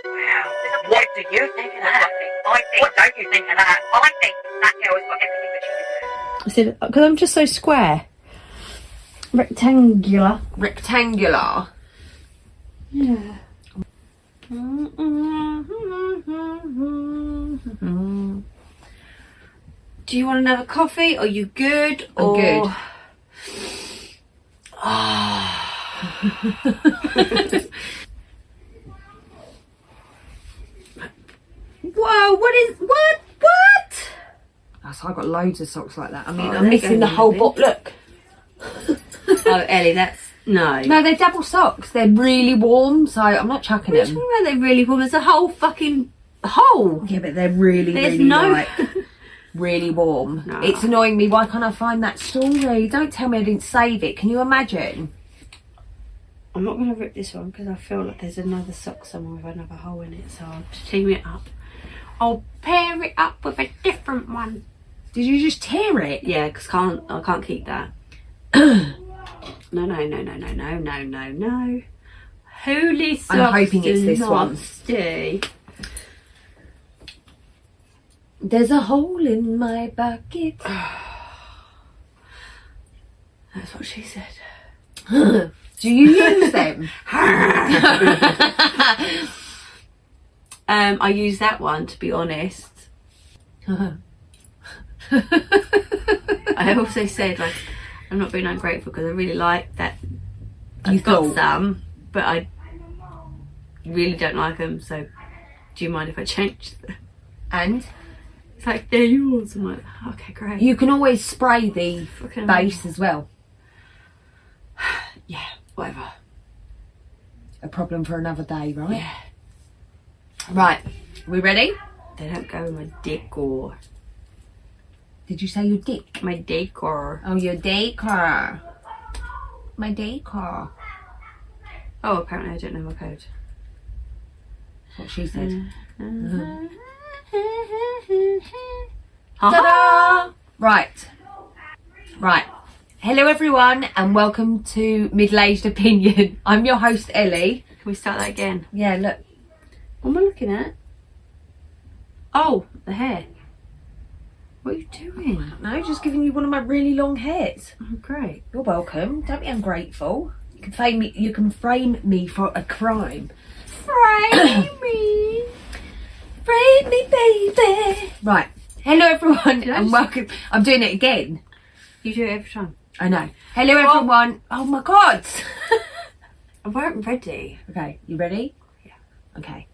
Wow. What do you think of that? What don't you think of that? I think that girl has got everything that she deserves. I said, because I'm just so square. Rectangular. Rectangular. Yeah. Do you want another coffee? Are you good? I'm good. Whoa, what? Oh, so I've got loads of socks like that. I mean, Oh, I'm they're missing going the in whole a bot. Look. Oh, Ellie, that's... No. No, they're double socks. They're really warm, so I'm not chucking What are them. you talking about? They're really warm. There's a whole fucking hole. Yeah, but they're really, There's really no... like, really warm. No. It's annoying me. Why can't I find that story? Don't tell me I didn't save it. Can you imagine? I'm not going to rip this one because I feel like there's another sock somewhere with another hole in it, so I'll team it up. I'll pair it up with a different one. Did you just tear it? Yeah, because I can't keep that. No. Holy socks. I'm hoping it's do this not one. stay. There's a hole in my bucket. That's what she said. Do you use them? I use that one, to be honest. I also said, like, I'm not being ungrateful because I really like that. I've got some, but I really don't like them, so do you mind if I change them? And It's like, they're yours. I'm like, okay, great. you can always spray the Fucking base as well. Yeah, whatever. A problem for another day, right? Yeah. Right, we ready? They don't go with my decor. Did you say your dick? My decor. Oh, your decor. My decor. Oh, apparently I don't know my code. That's what she said. Ta-da! Right. Hello everyone and welcome to Middle-Aged Opinion. I'm your host Ellie. Can we start that again? Yeah, look. What am I looking at? Oh, the hair. What are you doing? No, just giving you one of my really long hairs. Oh, great. You're welcome. Don't be ungrateful. You can frame me for a crime. Frame me. Frame me, baby. Right. Hello everyone and welcome. I'm doing it again. You do it every time. I know. Hello everyone. Oh my god. I weren't ready. Okay, you ready? Yeah. Okay.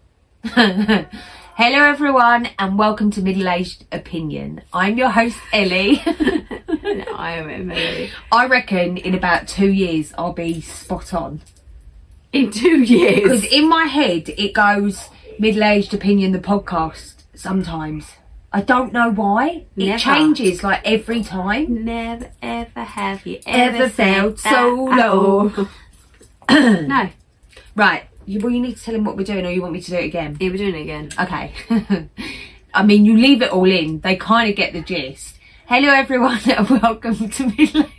Hello everyone and welcome to Middle-Aged Opinion. I'm your host Ellie. I am Emily. I reckon in about 2 years I'll be spot on. In 2 years. Because in my head it goes Middle-Aged Opinion the podcast sometimes. I don't know why. Never. It changes like every time. Never ever have you Ever felt so low. No. Right. Well, you need to tell him what we're doing or you want me to do it again? Yeah, we're doing it again. Okay. I mean, you leave it all in. They kind of get the gist. Hello, everyone, and welcome to Middle.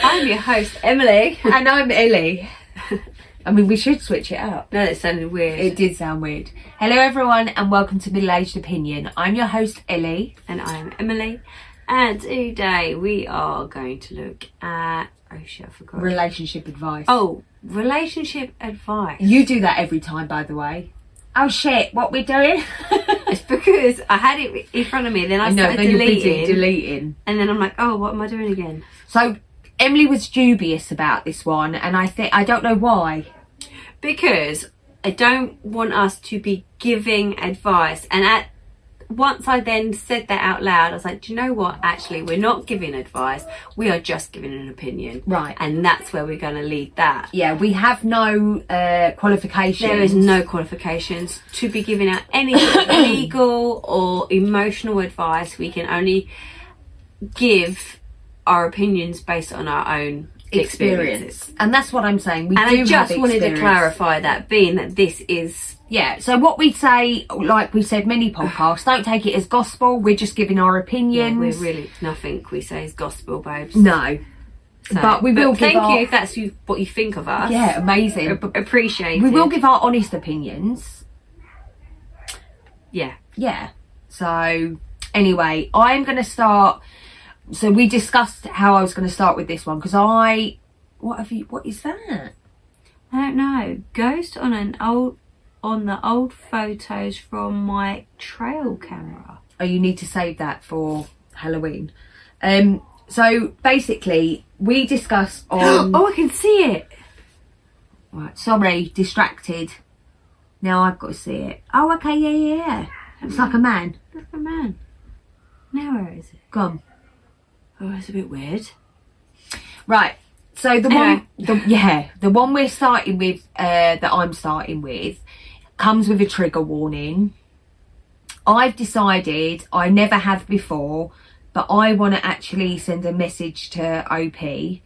I'm your host, Emily. And I'm Ellie. I mean, we should switch it up. No, that sounded weird. It did sound weird. Hello, everyone, and welcome to Middle-Aged Opinion. I'm your host, Ellie. And I'm Emily. And today we are going to look at... Oh shit, I forgot. Relationship advice. Oh, relationship advice. You do that every time, by the way. Oh shit, what we're doing? It's because I had it in front of me, then I started then deleting. you're busy deleting. And then I'm like, oh, what am I doing again? So, Emily was dubious about this one, and I don't know why. Because I don't want us to be giving advice. And once I then said that out loud, I was like, do you know what? Actually, we're not giving advice. We are just giving an opinion. Right. And that's where we're going to leave that. Yeah, we have no qualifications. There is no qualifications to be giving out any sort of legal or emotional advice. We can only give our opinions based on our own experiences. And that's what I'm saying. We And do I just have wanted to experience. clarify that, being that this is... Yeah, so what we say, like we said many podcasts, don't take it as gospel. We're just giving our opinions. We're really... Nothing we say is gospel, babes. No. So, but we will give thank our... you if that's what you think of us. Yeah, amazing. Appreciate We it. will give our honest opinions. Yeah. Yeah. So, anyway, I'm going to start... So, we discussed how I was going to start with this one, because what is that? I don't know. Ghost on the old photos from my trail camera. Oh, you need to save that for Halloween. So basically, we discussed on... Oh, I can see it. Right, sorry, distracted. Now I've got to see it. Oh, okay, yeah. It's like a man. Look at the man. Now where is it? Gone. Oh, it's a bit weird. Right. So the Anyway. the one we're starting with, that I'm starting with, comes with a trigger warning. I've decided, I never have before, but I want to actually send a message to OP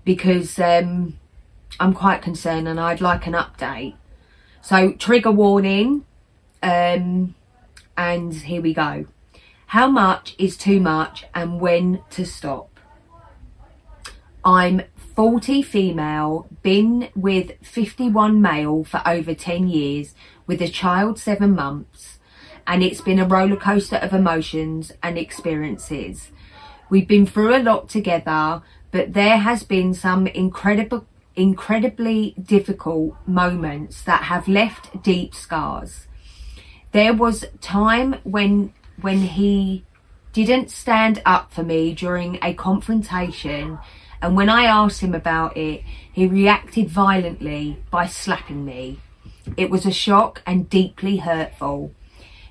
because I'm quite concerned and I'd like an update. So trigger warning, and here we go. How much is too much and when to stop? I'm 40 female, been with 51 male for over 10 years with a child 7 months, and it's been a roller coaster of emotions and experiences. We've been through a lot together, but there has been some incredibly difficult moments that have left deep scars. There was time when he didn't stand up for me during a confrontation, and when I asked him about it, he reacted violently by slapping me. It was a shock and deeply hurtful.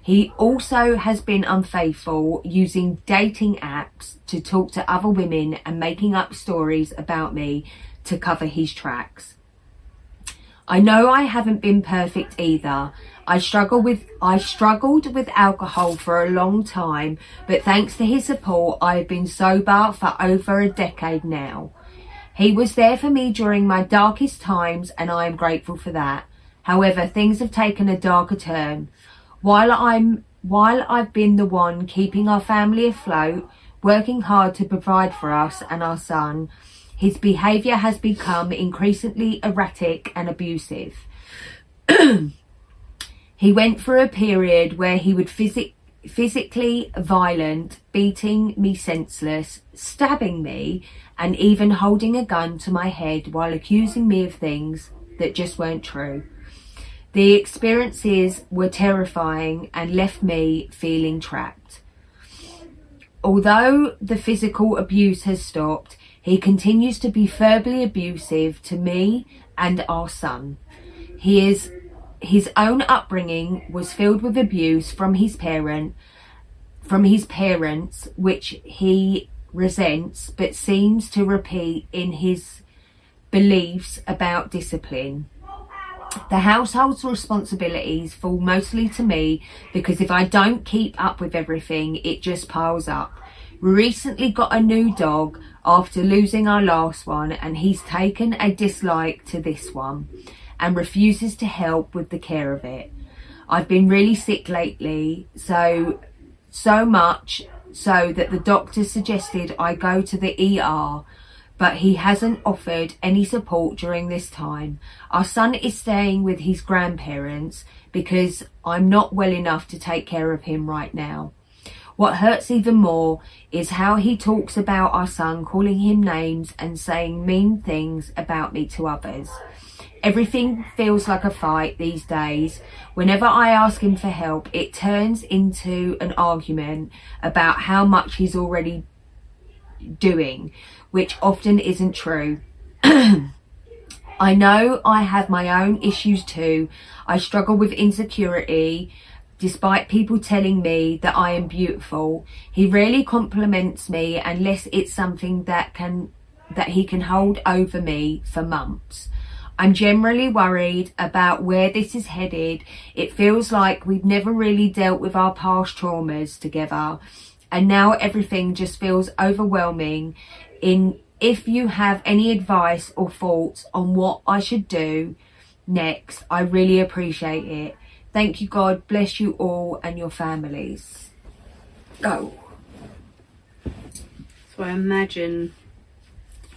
He also has been unfaithful, using dating apps to talk to other women and making up stories about me to cover his tracks. I know I haven't been perfect either. I struggled with alcohol for a long time, but thanks to his support, I have been sober for over a decade now. He was there for me during my darkest times, and I am grateful for that. However, things have taken a darker turn. While I've been the one keeping our family afloat, working hard to provide for us and our son, his behaviour has become increasingly erratic and abusive. He went through a period where he would physically violent, beating me senseless, stabbing me, and even holding a gun to my head while accusing me of things that just weren't true. The experiences were terrifying and left me feeling trapped. Although the physical abuse has stopped, he continues to be verbally abusive to me and our son. His own upbringing was filled with abuse from his parents, which he resents but seems to repeat in his beliefs about discipline. The household's responsibilities fall mostly to me because if I don't keep up with everything, it just piles up. We recently got a new dog after losing our last one, and he's taken a dislike to this one and refuses to help with the care of it. I've been really sick lately, so much so that the doctor suggested I go to the ER, but he hasn't offered any support during this time. Our son is staying with his grandparents because I'm not well enough to take care of him right now. What hurts even more is how he talks about our son, calling him names and saying mean things about me to others. Everything feels like a fight these days. Whenever I ask him for help, it turns into an argument about how much he's already doing, which often isn't true. I know I have my own issues too. I struggle with insecurity, despite people telling me that I am beautiful. He rarely compliments me unless it's something that he can hold over me for months. I'm generally worried about where this is headed. It feels like we've never really dealt with our past traumas together, and now everything just feels overwhelming. If you have any advice or thoughts on what I should do next, I really appreciate it. Thank you. God bless you all and your families. Go. So I imagine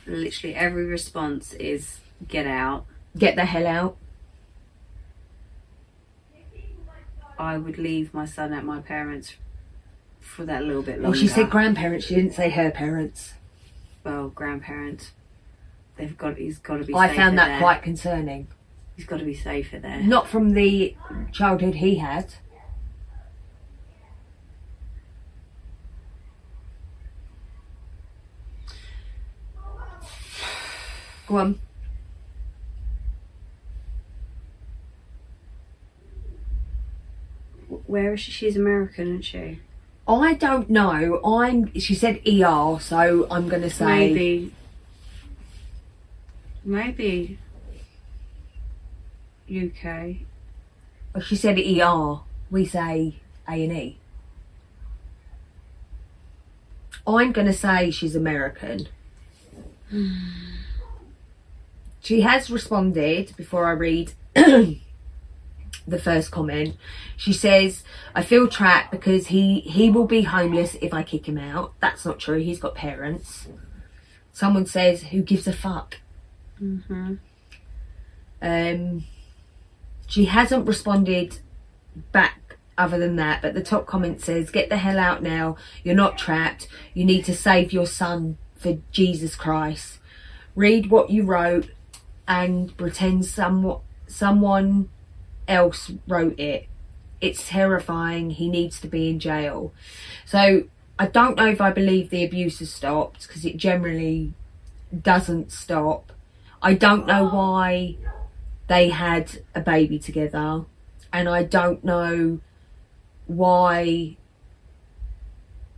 Literally every response is get out. Get the hell out. I would leave my son at my parents for that little bit longer. Well, she said grandparents. She didn't say her parents. Well, grandparents. He's got to be. I found that there. quite concerning. He's got to be safer there. Not from the childhood he had. Go on. Where is she? She's American, isn't she? I don't know. She said ER, so I'm going to say maybe UK. Well, she said ER. We say A&E. I'm going to say she's American. She has responded before I read the first comment. She says, I feel trapped because he will be homeless if I kick him out. That's not true. He's got parents. Someone says, who gives a fuck? She hasn't responded back other than that, but the top comment says, get the hell out now. You're not trapped. You need to save your son for Jesus Christ. Read what you wrote and pretend someone else wrote it. It's terrifying. He needs to be in jail. So I don't know if I believe the abuse has stopped, because it generally doesn't stop. I don't know why they had a baby together, and I don't know why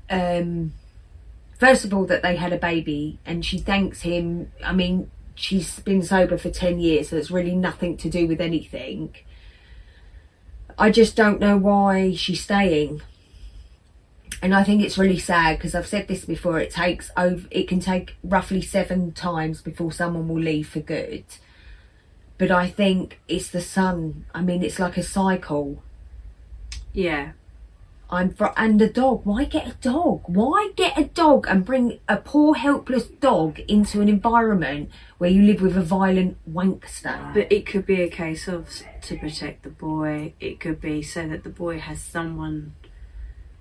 first of all that they had a baby, and she thanks him. I mean, she's been sober for 10 years, so it's really nothing to do with anything. I just don't know why she's staying. And I think it's really sad, because I've said this before, it can take roughly 7 times before someone will leave for good. But I think it's the son. I mean, it's like a cycle. Yeah. And the dog. Why get a dog? Why get a dog and bring a poor helpless dog into an environment where you live with a violent wankster? But it could be a case of to protect the boy. It could be so that the boy has someone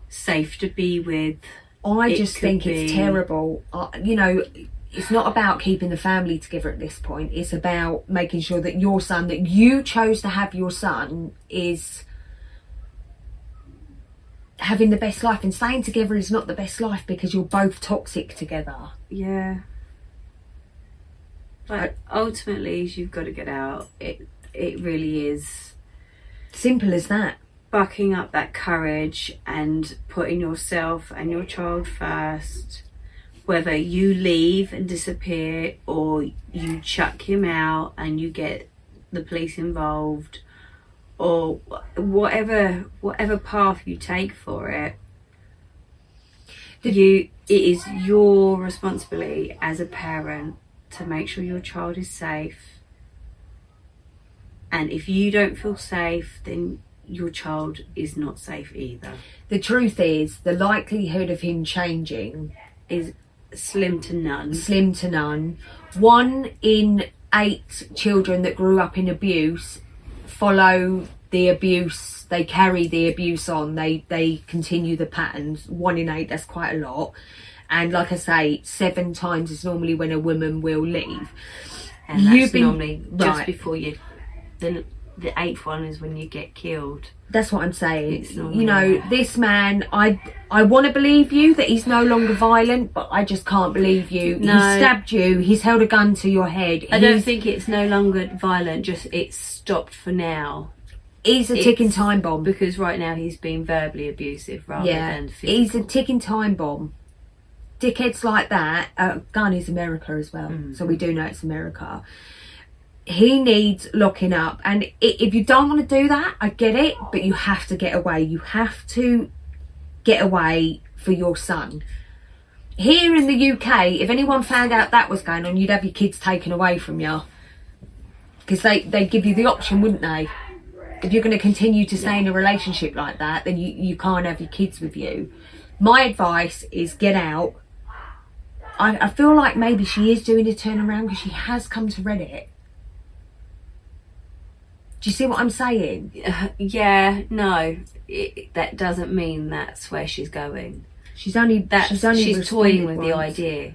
safe to be with. I just think it's terrible. It's not about keeping the family together at this point. It's about making sure that your son, that you chose to have your son, is having the best life. And staying together is not the best life, because you're both toxic together. Yeah. But ultimately, you've got to get out. It really is. Simple as that. Bucking up that courage and putting yourself and your child first. Whether you leave and disappear, or you chuck him out and you get the police involved, or whatever path you take for it, it is your responsibility as a parent to make sure your child is safe. And if you don't feel safe, then your child is not safe either. The truth is, the likelihood of him changing is slim to none. 1 in 8 children that grew up in abuse follow the abuse. They carry the abuse on. They continue the patterns. 1 in 8, that's quite a lot. And like I say, 7 times is normally when a woman will leave. And that's normally just before you. The 8th one is when you get killed. That's what I'm saying. This man, I want to believe you that he's no longer violent, but I just can't believe you. No. He stabbed you. He's held a gun to your head. I don't think it's no longer violent, just it's stopped for now. He's a ticking time bomb. Because right now he's being verbally abusive rather than physical. He's a ticking time bomb. Dickheads like that. Gun is America as well, so we do know it's America. He needs locking up, and if you don't want to do that, I get it, but you have to get away. You have to get away for your son. Here in the UK, if anyone found out that was going on, you'd have your kids taken away from you, because they'd give you the option, wouldn't they? If you're going to continue to stay in a relationship like that, then you can't have your kids with you. My advice is get out, I feel like maybe she is doing a turnaround because she has come to Reddit. Do you see what I'm saying? Yeah, no, that doesn't mean that's where she's going. She's toying with the idea.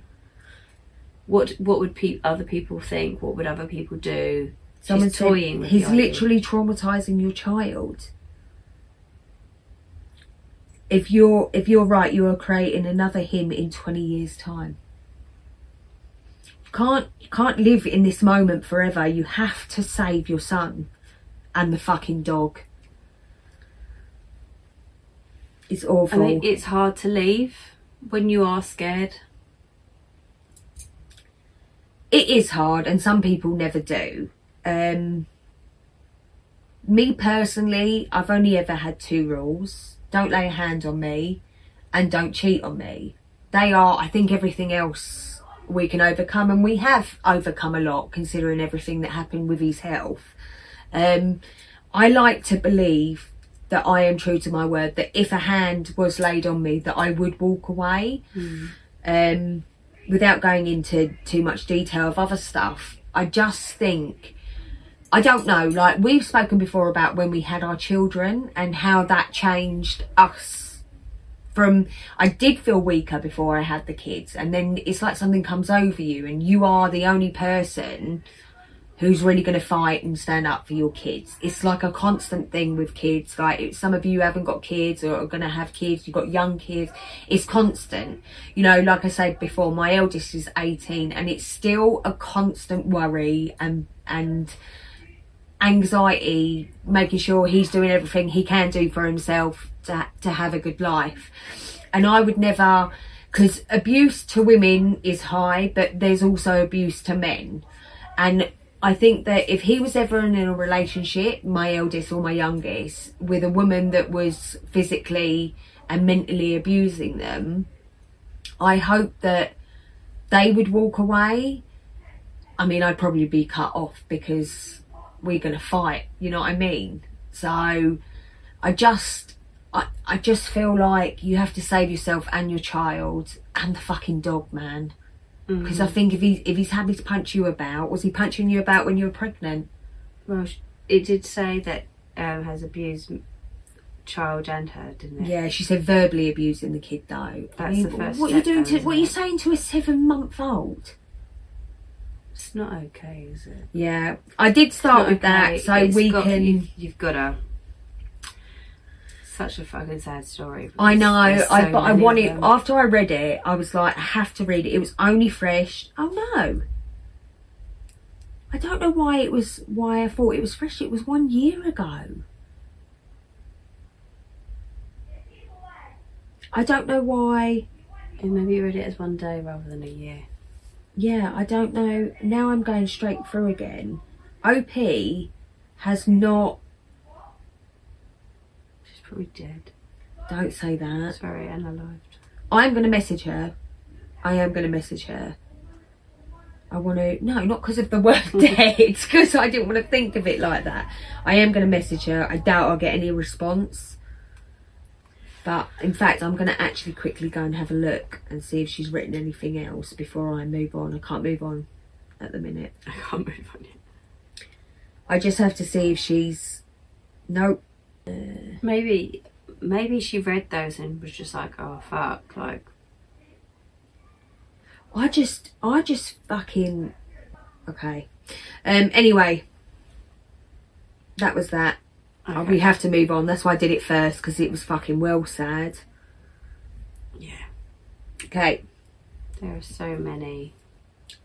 What would other people think? What would other people do? Someone she's toying with he's the idea. literally traumatizing your child. If you're right, you are creating another him in 20 years' time. You can't live in this moment forever. You have to save your son and the fucking dog. It's awful. I mean, it's hard to leave when you are scared. It is hard, and some people never do. Me personally, I've only ever had 2 rules. Don't lay a hand on me and don't cheat on me. They are, I think, everything else we can overcome, and we have overcome a lot considering everything that happened with his health. I like to believe that I am true to my word, that if a hand was laid on me, that I would walk away. Without going into too much detail of other stuff, I just think, I don't know, like we've spoken before about when we had our children and how that changed us. I did feel weaker before I had the kids, and then it's like something comes over you and you are the only person who's really going to fight and stand up for your kids. It's like a constant thing with kids. Like, some of you haven't got kids or are going to have kids, you've got young kids. It's constant. You know, like I said before, my eldest is 18 and it's still a constant worry and anxiety, making sure he's doing everything he can do for himself to have a good life. And I would never, because abuse to women is high, but there's also abuse to men. And I think that if he was ever in a relationship, my eldest or my youngest, with a woman that was physically and mentally abusing them, I hope that they would walk away. I mean, I'd probably be cut off because we're going to fight, you know what I mean? So I just feel like you have to save yourself and your child and the fucking dog, man. Because I think if he's happy to punch you about, was he punching you about when you were pregnant? Well, it did say that has abused child and her, didn't it? Yeah, she said verbally abusing the kid though. That's the first what are you step, doing though, what are you isn't saying to a 7-month-old? It's not okay, is it? Yeah, I did start with that, so you've got to. Such a fucking sad story. I know, I wanted, after I read it, I was like, I have to read it. It was only fresh. Oh no. I don't know why I thought it was fresh. It was 1 year ago. I don't know why. Maybe you read it as 1 day rather than a year. Yeah, I don't know. Now I'm going straight through again. OP has not... Probably dead. Don't say that. Sorry, unalived. I'm going to message her. I am going to message her. I want to... No, not because of the word dead. Because I didn't want to think of it like that. I am going to message her. I doubt I'll get any response. But, in fact, I'm going to actually quickly go and have a look and see if she's written anything else before I move on. I can't move on at the minute. I can't move on yet. I just have to see if she's... Nope. Maybe she read those and was just like, oh fuck, like I just fucking okay. Anyway, that was that. okay. We have to move on. That's why I did it first, because it was fucking well sad. Yeah. Okay. There are so many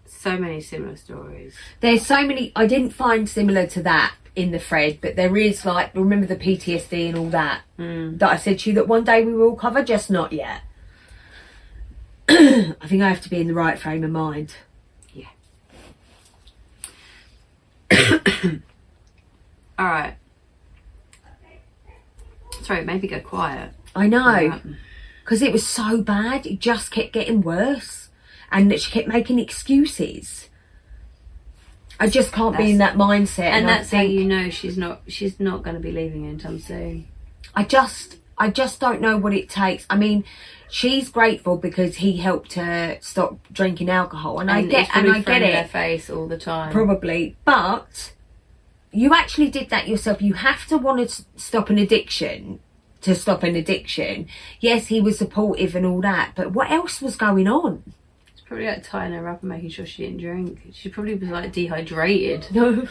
similar stories. There's so many I didn't find similar to that in the thread, but there is, like, remember the PTSD and all that that I said to you that one day we will cover, just not yet. I think I have to be in the right frame of mind. Yeah. All right. Sorry, maybe go quiet. I know, because it was so bad. It just kept getting worse, and she kept making excuses. I just can't be in that mindset, and that's how you know she's not going to be leaving anytime soon. I just I just don't know what it takes. I mean, she's grateful because he helped her stop drinking alcohol, and I get in her it. face all the time. Probably, but you actually did that yourself. You have to want to stop an addiction to stop an addiction. Yes, he was supportive and all that, but what else was going on? It's probably like tying her up and making sure she didn't drink. She probably was like dehydrated. No.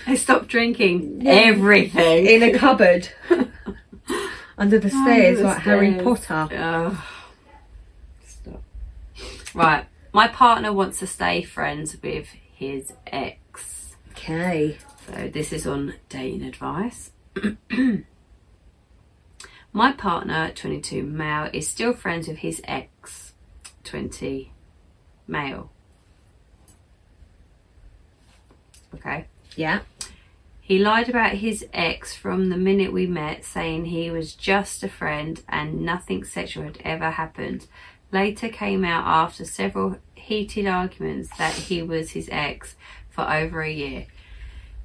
I stopped drinking everything In a cupboard. Under the stairs, like Harry Potter. Stop. Right. My partner wants to stay friends with his ex. Okay. So this is on dating advice. My partner, 22 male, is still friends with his ex, 20 male. Okay. Yeah. He lied about his ex from the minute we met, saying he was just a friend and nothing sexual had ever happened. Later came out after several heated arguments that he was his ex for over a year.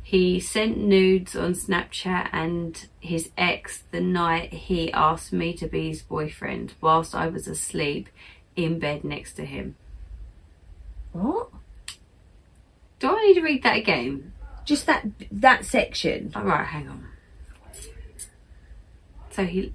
He sent nudes on Snapchat and his ex the night he asked me to be his boyfriend whilst I was asleep in bed next to him. What? Do I need to read that again? Just that section. All right, hang on. So he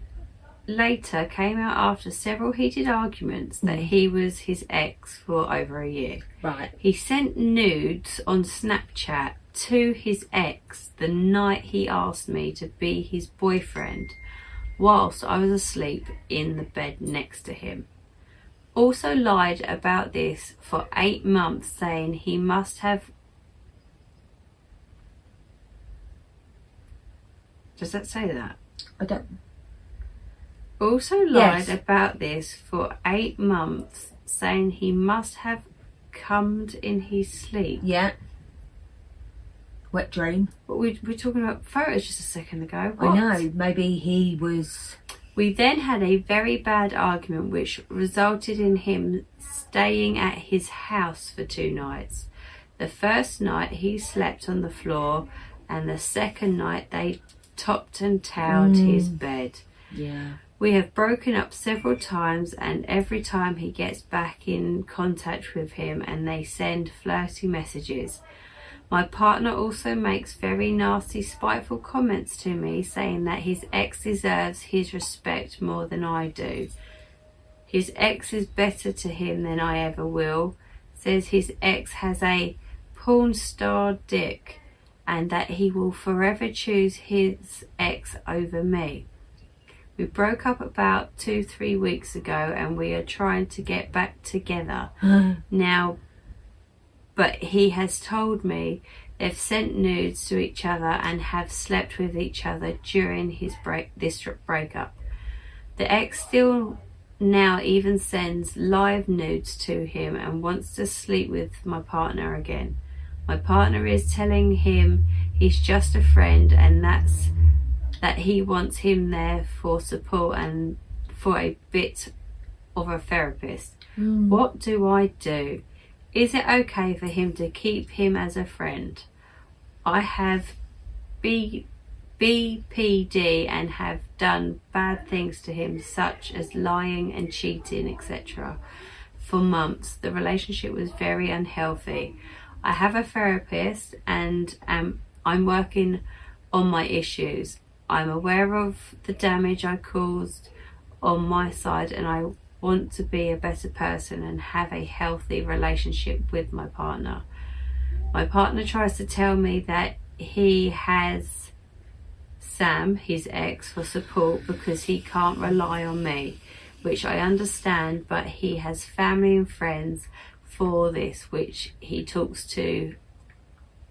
later came out after several heated arguments that he was his ex for over a year. Right. He sent nudes on Snapchat to his ex the night he asked me to be his boyfriend whilst I was asleep in the bed next to him. Also lied about this for 8 months, saying he must have... Does that say that? I don't... Also lied Yes. about this for 8 months, saying he must have cummed in his sleep. Yeah. Wet dream. But we're talking about photos just a second ago. I know. Maybe he was... We then had a very bad argument which resulted in him staying at his house for 2 nights. The first night he slept on the floor, and the second night they topped and tailed his bed. Yeah. We have broken up several times, and every time he gets back in contact with him and they send flirty messages. My partner also makes very nasty, spiteful comments to me, saying that his ex deserves his respect more than I do. His ex is better to him than I ever will. Says his ex has a porn star dick and that he will forever choose his ex over me. We broke up about 2-3 weeks ago and we are trying to get back together now, but he has told me they've sent nudes to each other and have slept with each other during this breakup. The ex still now even sends live nudes to him and wants to sleep with my partner again. My partner is telling him he's just a friend and that he wants him there for support and for a bit of a therapist. What do I do? Is it okay for him to keep him as a friend? I have BPD and have done bad things to him, such as lying and cheating, etc. For months. The relationship was very unhealthy. I have a therapist and I'm working on my issues. I'm aware of the damage I caused on my side and I want to be a better person and have a healthy relationship with my partner. My partner tries to tell me that he has Sam, his ex, for support because he can't rely on me, which I understand, but he has family and friends for this, which he talks to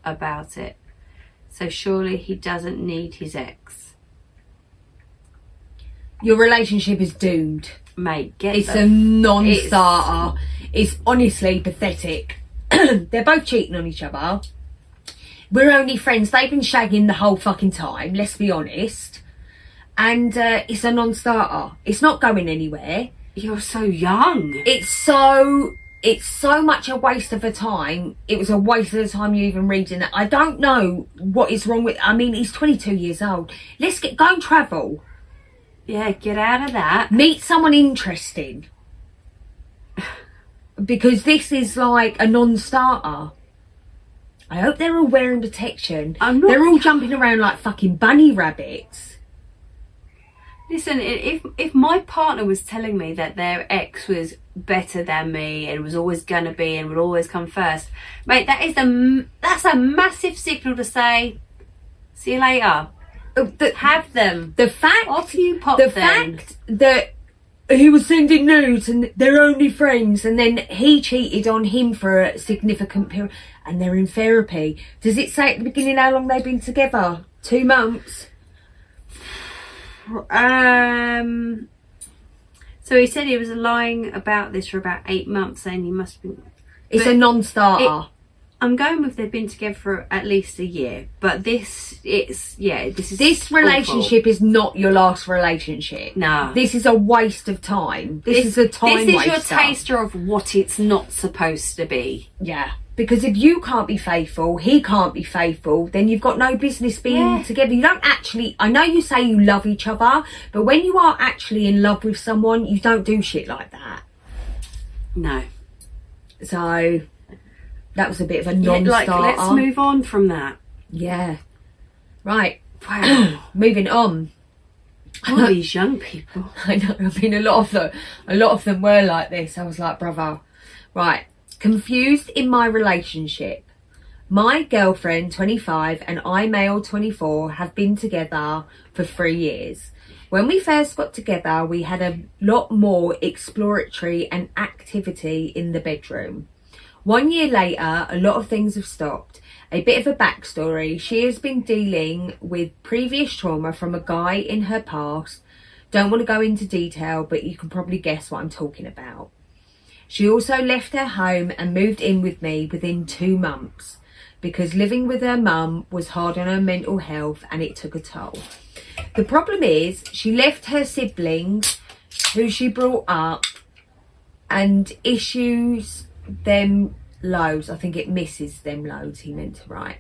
about it. So surely he doesn't need his ex. Your relationship is doomed. Mate, It's a non-starter. It's honestly pathetic. They're both cheating on each other. We're only friends. They've been shagging the whole fucking time, let's be honest. And it's a non-starter. It's not going anywhere. You're so young. It's it's so much a waste of a time. It was a waste of the time you even reading that. I don't know what is wrong with, I mean, he's 22 years old. Let's go and travel. Yeah, get out of that. Meet someone interesting. Because this is like a non-starter. I hope they're all wearing protection. They're all jumping around like fucking bunny rabbits. Listen, if my partner was telling me that their ex was better than me and was always gonna be and would always come first, mate, that's a massive signal to say, see you later. Have them. The fact, off you pop. The then. fact that he was sending nudes and they're only friends, and then he cheated on him for a significant period, and they're in therapy. Does it say at the beginning how long they've been together? 2 months. So he said he was lying about this for about 8 months, saying he must be. It's a non-starter. I'm going with they've been together for at least a year, but this relationship is not your last relationship. No, this is a waste of time. This is a time waster. This is your taster of what it's not supposed to be. Yeah, because if you can't be faithful, he can't be faithful, then you've got no business being together. You don't actually. I know you say you love each other, but when you are actually in love with someone, you don't do shit like that. No. So. That was a bit of a non-starter. Let's move on from that. Yeah. Right. Wow. Moving on. All these young people. I know. I mean, a lot of them were like this. I was like, brother. Right. Confused in my relationship. My girlfriend, 25, and I, male, 24, have been together for 3 years. When we first got together, we had a lot more exploratory and activity in the bedroom. 1 year later, a lot of things have stopped. A bit of a backstory. She has been dealing with previous trauma from a guy in her past. Don't want to go into detail, but you can probably guess what I'm talking about. She also left her home and moved in with me within 2 months because living with her mum was hard on her mental health and it took a toll. The problem is she left her siblings, who she brought up, and issues them loads. I think it misses them loads, he meant to write.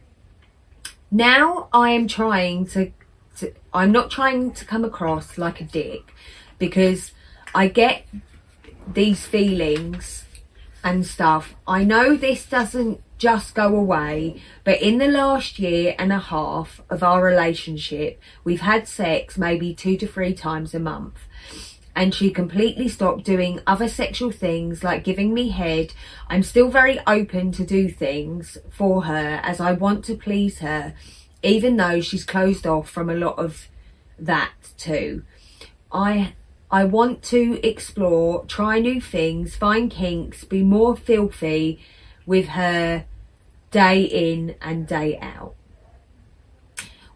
Now I am trying to I'm not trying to come across like a dick, because I get these feelings and stuff. I know this doesn't just go away, but in the last year and a half of our relationship, we've had sex maybe 2 to 3 times a month. And she completely stopped doing other sexual things like giving me head. I'm still very open to do things for her as I want to please her, even though she's closed off from a lot of that too. I want to explore, try new things, find kinks, be more filthy with her day in and day out.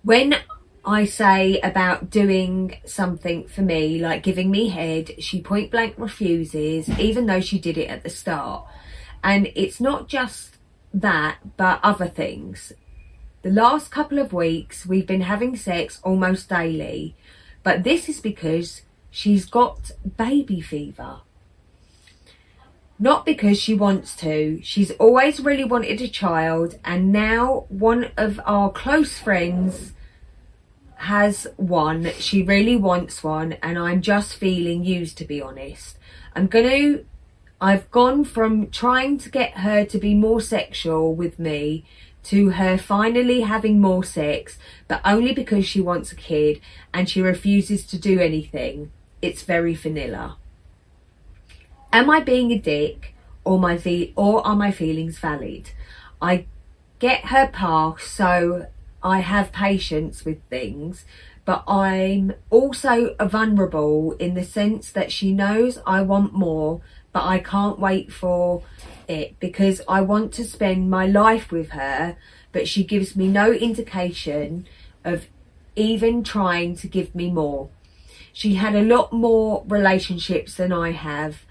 When I say about doing something for me, like giving me head, she point blank refuses, even though she did it at the start. And it's not just that, but other things. The last couple of weeks, we've been having sex almost daily, but this is because she's got baby fever. Not because she wants to. She's always really wanted a child, and now one of our close friends has one. She really wants one, and I'm just feeling used, to be honest. I've gone from trying to get her to be more sexual with me to her finally having more sex, but only because she wants a kid and she refuses to do anything. It's very vanilla. Am I being a dick, or are my feelings valid? I get her past, so I have patience with things, but I'm also vulnerable in the sense that she knows I want more, but I can't wait for it because I want to spend my life with her, but she gives me no indication of even trying to give me more. She had a lot more relationships than I have.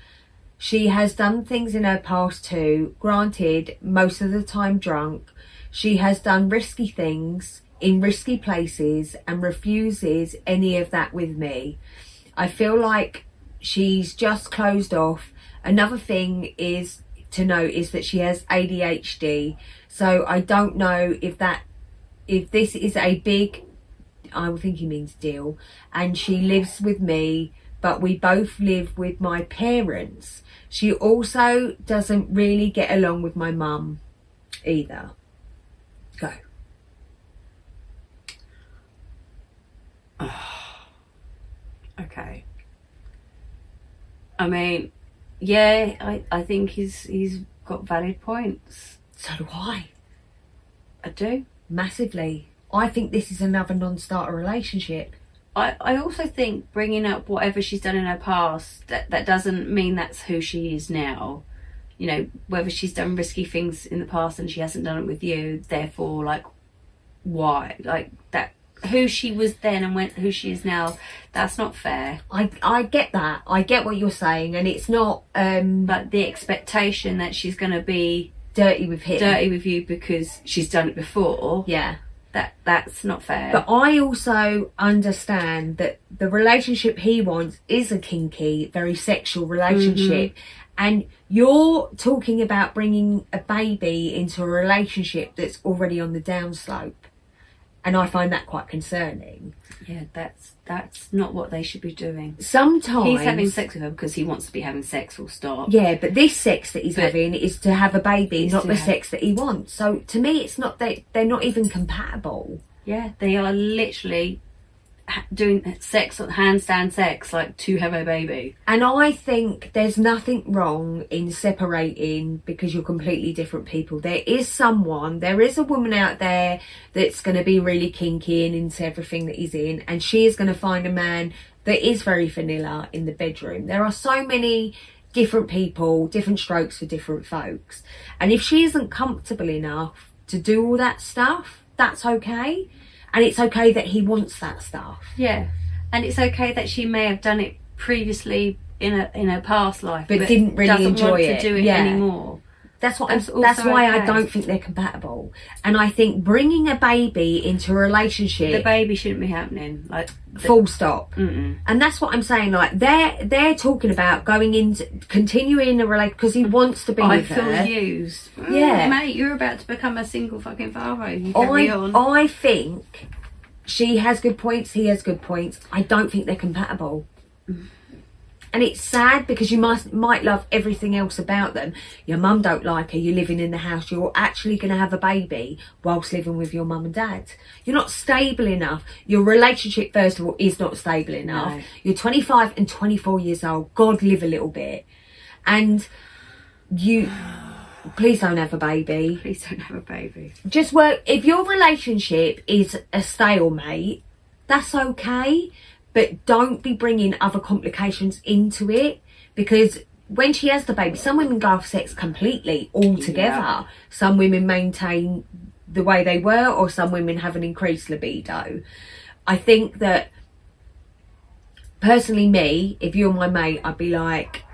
She has done things in her past too, granted, most of the time drunk. She has done risky things in risky places and refuses any of that with me. I feel like she's just closed off. Another thing is to note is that she has ADHD. So I don't know if this is a big, I would think he means deal, and she lives with me, but we both live with my parents. She also doesn't really get along with my mum either. Go. Okay. I mean, yeah, I think he's got valid points. So do I. I do. Massively. I think this is another non-starter relationship. I also think bringing up whatever she's done in her past, that doesn't mean that's who she is now. You know, whether she's done risky things in the past and she hasn't done it with you, therefore, like, why? Like, that, who she was then and who she is now, that's not fair. I get that. I get what you're saying, and it's not... But the expectation that she's going to be... dirty with him. Dirty with you because she's done it before. Yeah. That's not fair. But I also understand that the relationship he wants is a kinky, very sexual relationship. And you're talking about bringing a baby into a relationship that's already on the downslope. And I find that quite concerning. Yeah, that's not what they should be doing. Sometimes... he's having sex with her because he wants to be having sex, full stop. Yeah, but this sex that he's having is to have a baby, not the sex that he wants. So to me, it's not that they're not even compatible. Yeah, they are literally doing sex, handstand sex, like to have a baby. And I think there's nothing wrong in separating because you're completely different people. There is a woman out there that's going to be really kinky and into everything that he's in, and she is going to find a man that is very vanilla in the bedroom. There are so many different people, different strokes for different folks. And if she isn't comfortable enough to do all that stuff, that's okay. And it's okay that he wants that stuff. Yeah, and it's okay that she may have done it previously in her past life, but didn't really enjoy it. To do it anymore. That's why I don't think they're compatible. And I think bringing a baby into a relationship, the baby shouldn't be happening. Like full stop. And that's what I'm saying. Like they're talking about going into continuing a relationship because he wants to be with her. I feel used. Yeah, mate, you're about to become a single fucking father. You carry on. I think she has good points. He has good points. I don't think they're compatible. And it's sad because you might love everything else about them. Your mum don't like her, you're living in the house, you're actually going to have a baby whilst living with your mum and dad. You're not stable enough. Your relationship, first of all, is not stable enough. No. You're 25 and 24 years old. God, live a little bit. And please don't have a baby. Please don't have a baby. Just work. If your relationship is a stalemate, that's okay. But don't be bringing other complications into it, because when she has the baby, some women go off sex completely altogether. Yeah. Some women maintain the way they were, or some women have an increased libido. I think that, personally me, if you're my mate, I'd be like,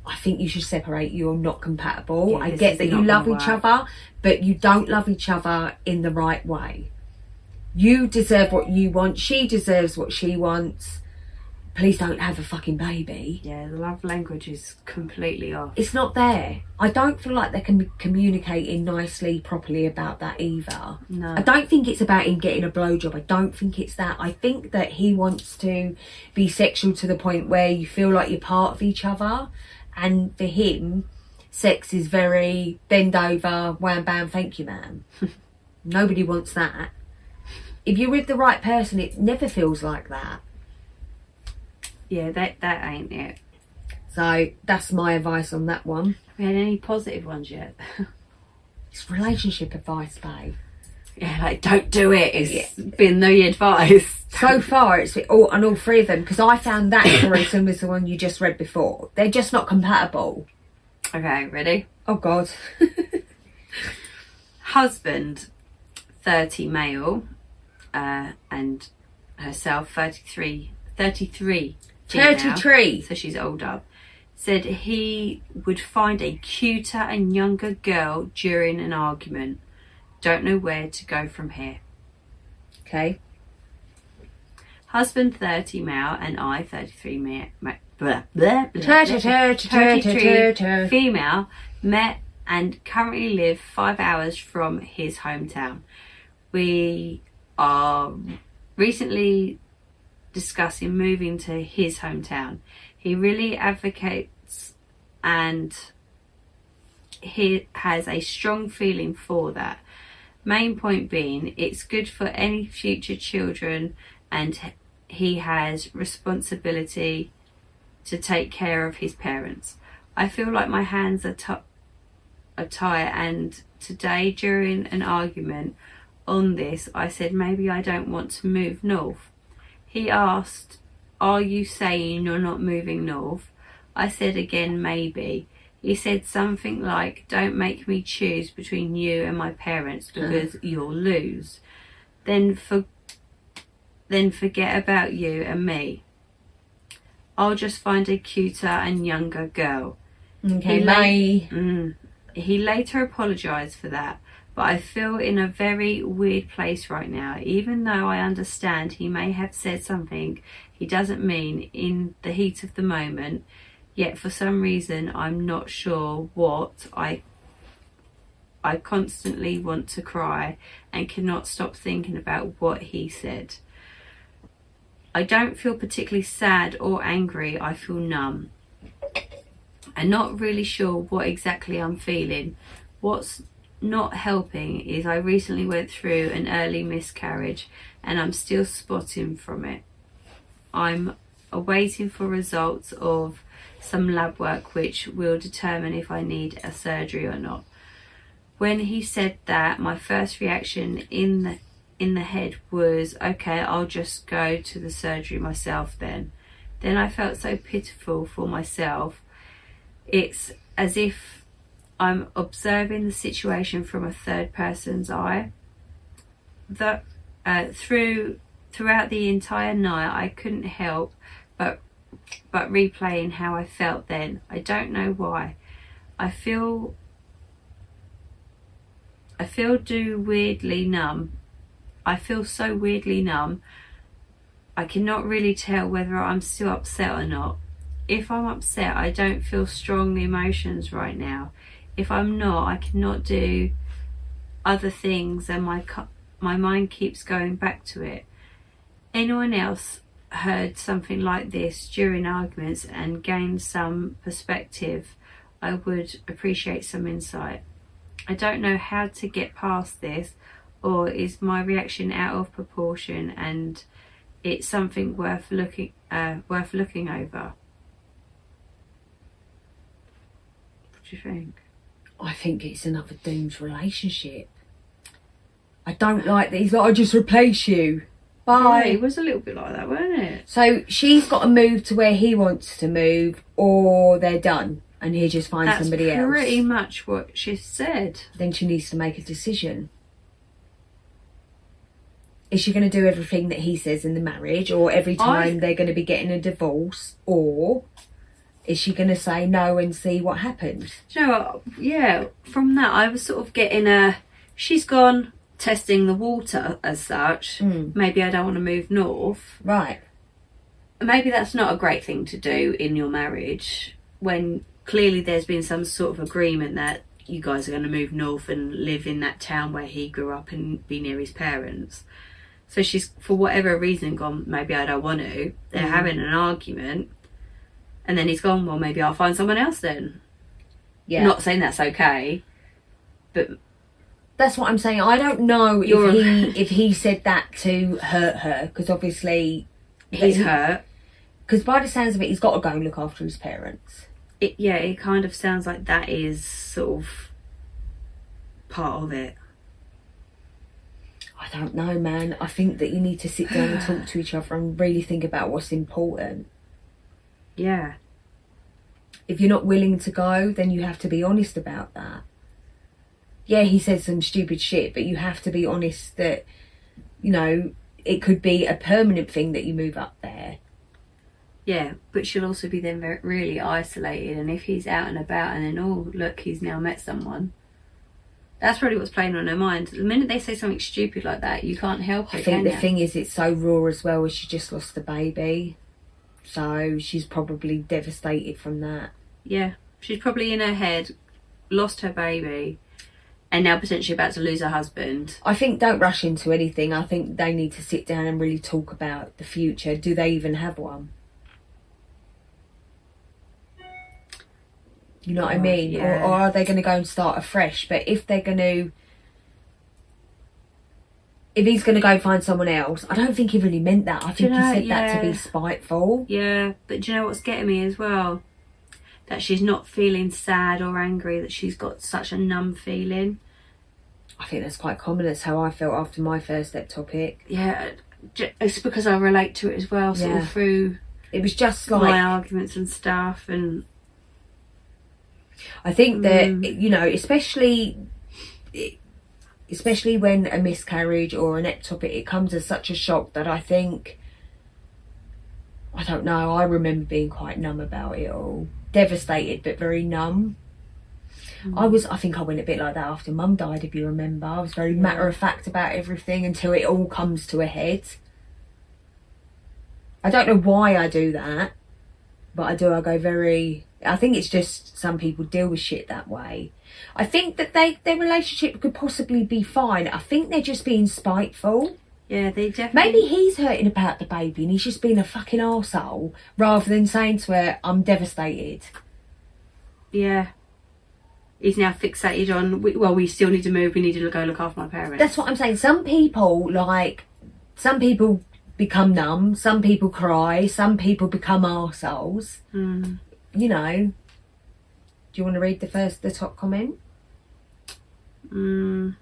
I think you should separate. You're not compatible. I get that you love each other, but you don't love each other in the right way. You deserve what you want. She deserves what she wants. Please don't have a fucking baby. Yeah, the love language is completely off. It's not there. I don't feel like they can be communicating nicely, properly about that either. No. I don't think it's about him getting a blowjob. I don't think it's that. I think that he wants to be sexual to the point where you feel like you're part of each other. And for him, sex is very bend over, wham bam, thank you ma'am. Nobody wants that. If you're with the right person, it never feels like that. Yeah, that ain't it. So that's my advice on that one. Have we had any positive ones yet? It's relationship advice, babe. Yeah, like don't do it. It's been the advice. So far, it's on all three of them, because I found that story similar to the one you just read before. They're just not compatible. Okay, ready? Oh God. Husband, 30 male. And herself 33 female, 33, so she's older, said he would find a cuter and younger girl during an argument. Don't know where to go from here. Okay. Husband 30 male and I 33 33 female, met and currently live 5 hours from his hometown. We are recently discussing moving to his hometown. He really advocates and he has a strong feeling for that. Main point being, it's good for any future children and he has responsibility to take care of his parents. I feel like my hands are tied, and today during an argument on this I said maybe I don't want to move north. He asked, are you saying you're not moving north? I said again maybe. He said something like, don't make me choose between you and my parents because you'll lose. Then forget about you and me. I'll just find a cuter and younger girl. Okay, He later apologised for that, but I feel in a very weird place right now. Even though I understand he may have said something he doesn't mean in the heat of the moment, yet for some reason I'm not sure what. I constantly want to cry and cannot stop thinking about what he said. I don't feel particularly sad or angry, I feel numb. I'm not really sure what exactly I'm feeling. What's not helping is I recently went through an early miscarriage and I'm still spotting from it. I'm awaiting for results of some lab work which will determine if I need a surgery or not. When he said that, my first reaction in the head was, okay, I'll just go to the surgery myself then. Then I felt so pitiful for myself. It's as if I'm observing the situation from a third person's eye. Throughout the entire night I couldn't help but replaying how I felt then. I don't know why. I feel weirdly numb. I feel so weirdly numb. I cannot really tell whether I'm still upset or not. If I'm upset, I don't feel strong emotions right now. If I'm not, I cannot do other things and my mind keeps going back to it. Anyone else heard something like this during arguments and gained some perspective, I would appreciate some insight. I don't know how to get past this, or is my reaction out of proportion and it's something worth looking over. What do you think? I think it's another doomed relationship. I don't like that he's like, I'll just replace you. Bye. Yeah, it was a little bit like that, wasn't it? So she's got to move to where he wants to move, or they're done and he just finds somebody else. That's pretty much what she said. Then she needs to make a decision. Is she going to do everything that he says in the marriage, or every time they're going to be getting a divorce, or is she going to say no and see what happens? Do you know what? Yeah, from that I was sort of getting she's gone testing the water as such. Maybe I don't want to move north. Right. Maybe that's not a great thing to do in your marriage when clearly there's been some sort of agreement that you guys are going to move north and live in that town where he grew up and be near his parents. So she's, for whatever reason, gone, maybe I don't want to. They're having an argument. And then he's gone, well, maybe I'll find someone else then. Yeah. Not saying that's okay, but... That's what I'm saying. I don't know if he said that to hurt her, because obviously... He's hurt. Because by the sounds of it, he's got to go and look after his parents. It kind of sounds like that is sort of part of it. I don't know, man. I think that you need to sit down and talk to each other and really think about what's important. Yeah. If you're not willing to go, then you have to be honest about that. Yeah, he said some stupid shit, but you have to be honest that, you know, it could be a permanent thing that you move up there. Yeah, but she'll also be then really isolated, and if he's out and about and then, oh, look, he's now met someone. That's probably what's playing on her mind. The minute they say something stupid like that, you can't help it, I think the thing is, it's so raw as well, as she just lost the baby. So she's probably devastated from that. Yeah, she's probably in her head lost her baby and now potentially about to lose her husband. I think don't rush into anything. I think they need to sit down and really talk about the future. Do they even have one? You know what I mean? Yeah. Or are they going to go and start afresh? But if they're going to... If he's going to go find someone else, I don't think he really meant that. I think he said that to be spiteful. Yeah, but do you know what's getting me as well? That she's not feeling sad or angry, that she's got such a numb feeling. I think that's quite common. That's how I felt after my first step topic. Yeah, it's because I relate to it as well, sort of through it was just like my arguments and stuff. And I think that, you know, especially when a miscarriage or an ectopic, it comes as such a shock that I think, I don't know, I remember being quite numb about it all. Devastated, but very numb. I think I went a bit like that after Mum died, if you remember. I was very matter of fact about everything until it all comes to a head. I don't know why I do that, but I do. I go very... I think it's just some people deal with shit that way. I think that their relationship could possibly be fine. I think they're just being spiteful. Yeah, they definitely... Maybe he's hurting about the baby and he's just being a fucking arsehole rather than saying to her, I'm devastated. Yeah. He's now fixated on, we still need to move, we need to go look after my parents. That's what I'm saying. Some people become numb, some people cry, some people become arseholes. You know. Do you want to read the top comment? You're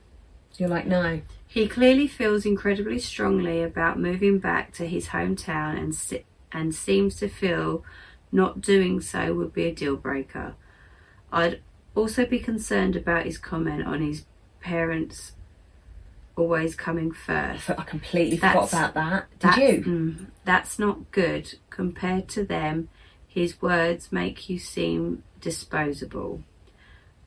like, no. He clearly feels incredibly strongly about moving back to his hometown and seems to feel not doing so would be a deal breaker. I'd also be concerned about his comment on his parents always coming first. I completely forgot about that. Did you? That's not good. Compared to them, his words make you seem disposable.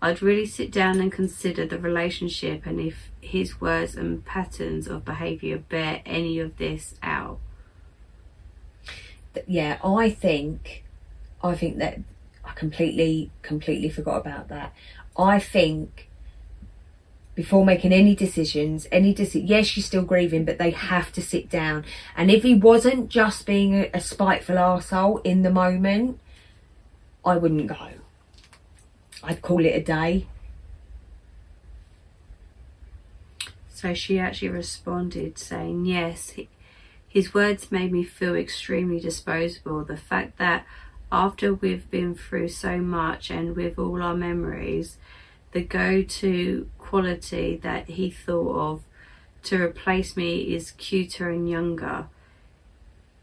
I'd really sit down and consider the relationship and if his words and patterns of behaviour bear any of this out. Yeah, I think that I completely forgot about that. I think before making any decisions, yes, she's still grieving, but they have to sit down. And if he wasn't just being a spiteful arsehole in the moment, I wouldn't go. I'd call it a day. So she actually responded saying, yes, his words made me feel extremely disposable. The fact that after we've been through so much and with all our memories, the go-to quality that he thought of to replace me is cuter and younger.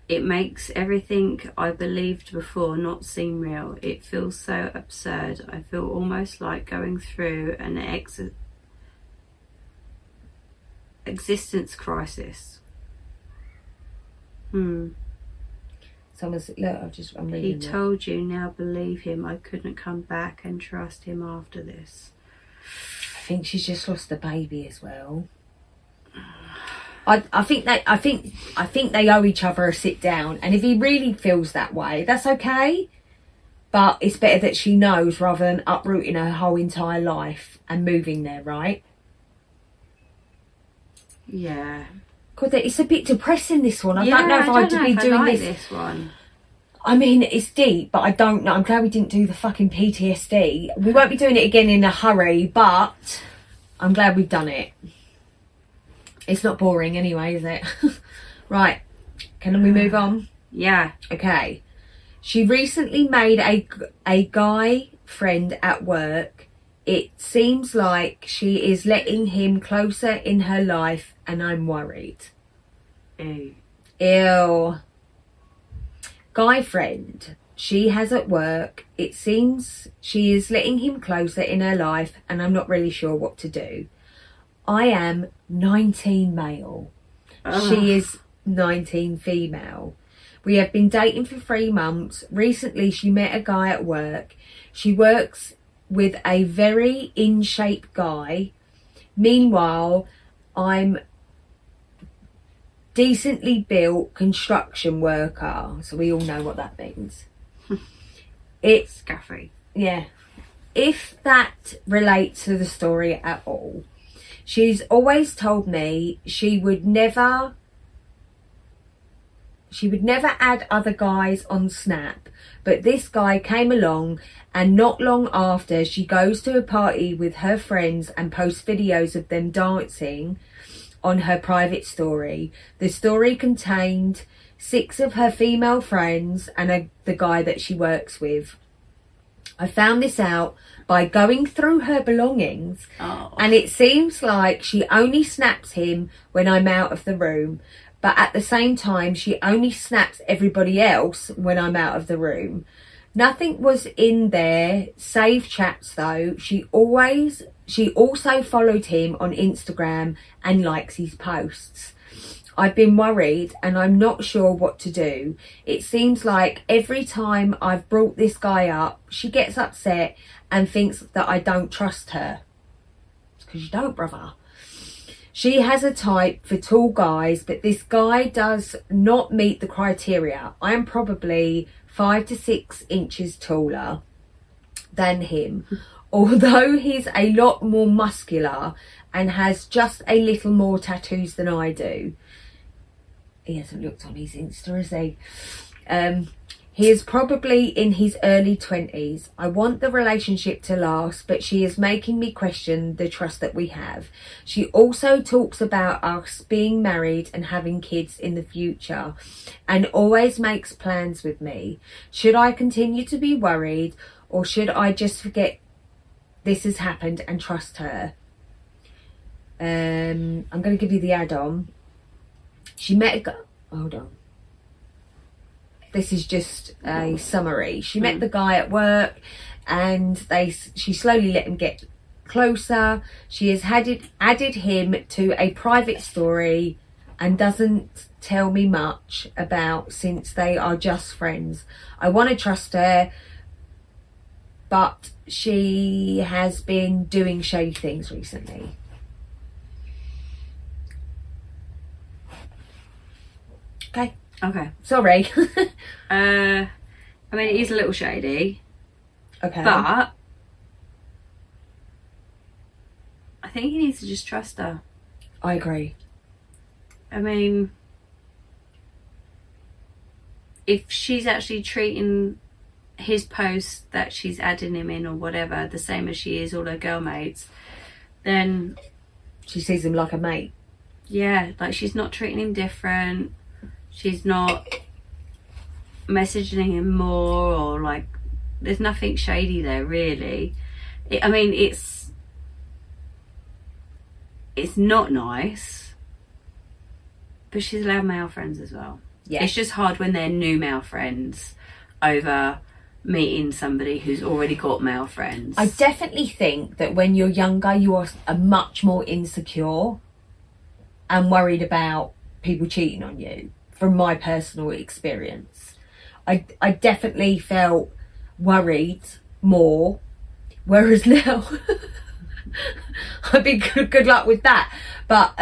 It makes everything I believed before not seem real. It feels so absurd. I feel almost like going through an existence crisis. Someone's, look, I'm reading. He told you, now believe him. I couldn't come back and trust him after this. I think she's just lost the baby as well. I think they owe each other a sit down, and if he really feels that way, that's okay. But it's better that she knows rather than uprooting her whole entire life and moving there, right? Yeah. God, it's a bit depressing, this one. I don't know if I'd be doing this one. I mean, it's deep, but I don't know. I'm glad we didn't do the fucking PTSD. We won't be doing it again in a hurry, but I'm glad we've done it. It's not boring anyway, is it? Right. Can we move on? Yeah. Okay. She recently made a guy friend at work. It seems like she is letting him closer in her life, and I'm worried. Ew. Ew. Guy friend she has at work. It seems she is letting him closer in her life, and I'm not really sure what to do. I am 19 male. She is 19 female. We have been dating for 3 months. Recently, she met a guy at work. She works with a very in-shape guy. Meanwhile, I'm decently built construction worker. So we all know what that means. It's Scaffy. yeah. If that relates to the story at all, she's always told me she would never add other guys on Snap, but this guy came along, and not long after, she goes to a party with her friends and posts videos of them dancing on her private story. The story contained 6 of her female friends and the guy that she works with. I found this out by going through her belongings, and it seems like she only snaps him when I'm out of the room, but at the same time she only snaps everybody else when I'm out of the room. Nothing was in there save chats though. She also followed him on Instagram and likes his posts. I've been worried and I'm not sure what to do. It seems like every time I've brought this guy up, she gets upset and thinks that I don't trust her. It's because you don't, brother. She has a type for tall guys, but this guy does not meet the criteria. I am probably 5 to 6 inches taller than him, although he's a lot more muscular and has just a little more tattoos than I do. He hasn't looked on his Insta, has he? He is probably in his early 20s. I want the relationship to last, but she is making me question the trust that we have. She also talks about us being married and having kids in the future, and always makes plans with me. Should I continue to be worried, or should I just forget this has happened and trust her? I'm going to give you the add-on. She met a guy. Hold on. This is just a summary. She met the guy at work, and she slowly let him get closer. She has added him to a private story and doesn't tell me much about, since they are just friends. I want to trust her, but she has been doing shady things recently. Okay. Sorry. I mean, it is a little shady. Okay. But I think he needs to just trust her. I agree. I mean, if she's actually treating his posts that she's adding him in or whatever the same as she is all her girl mates, then she sees him like a mate. Yeah, like she's not treating him different. She's not messaging him more, or like, there's nothing shady there really. I mean, it's not nice, but she's allowed male friends as well. Yeah. It's just hard when they're new male friends over meeting somebody who's already got male friends. I definitely think that when you're younger, you are much more insecure and worried about people cheating on you. From my personal experience, I definitely felt worried more, whereas now I'd be good luck with that. But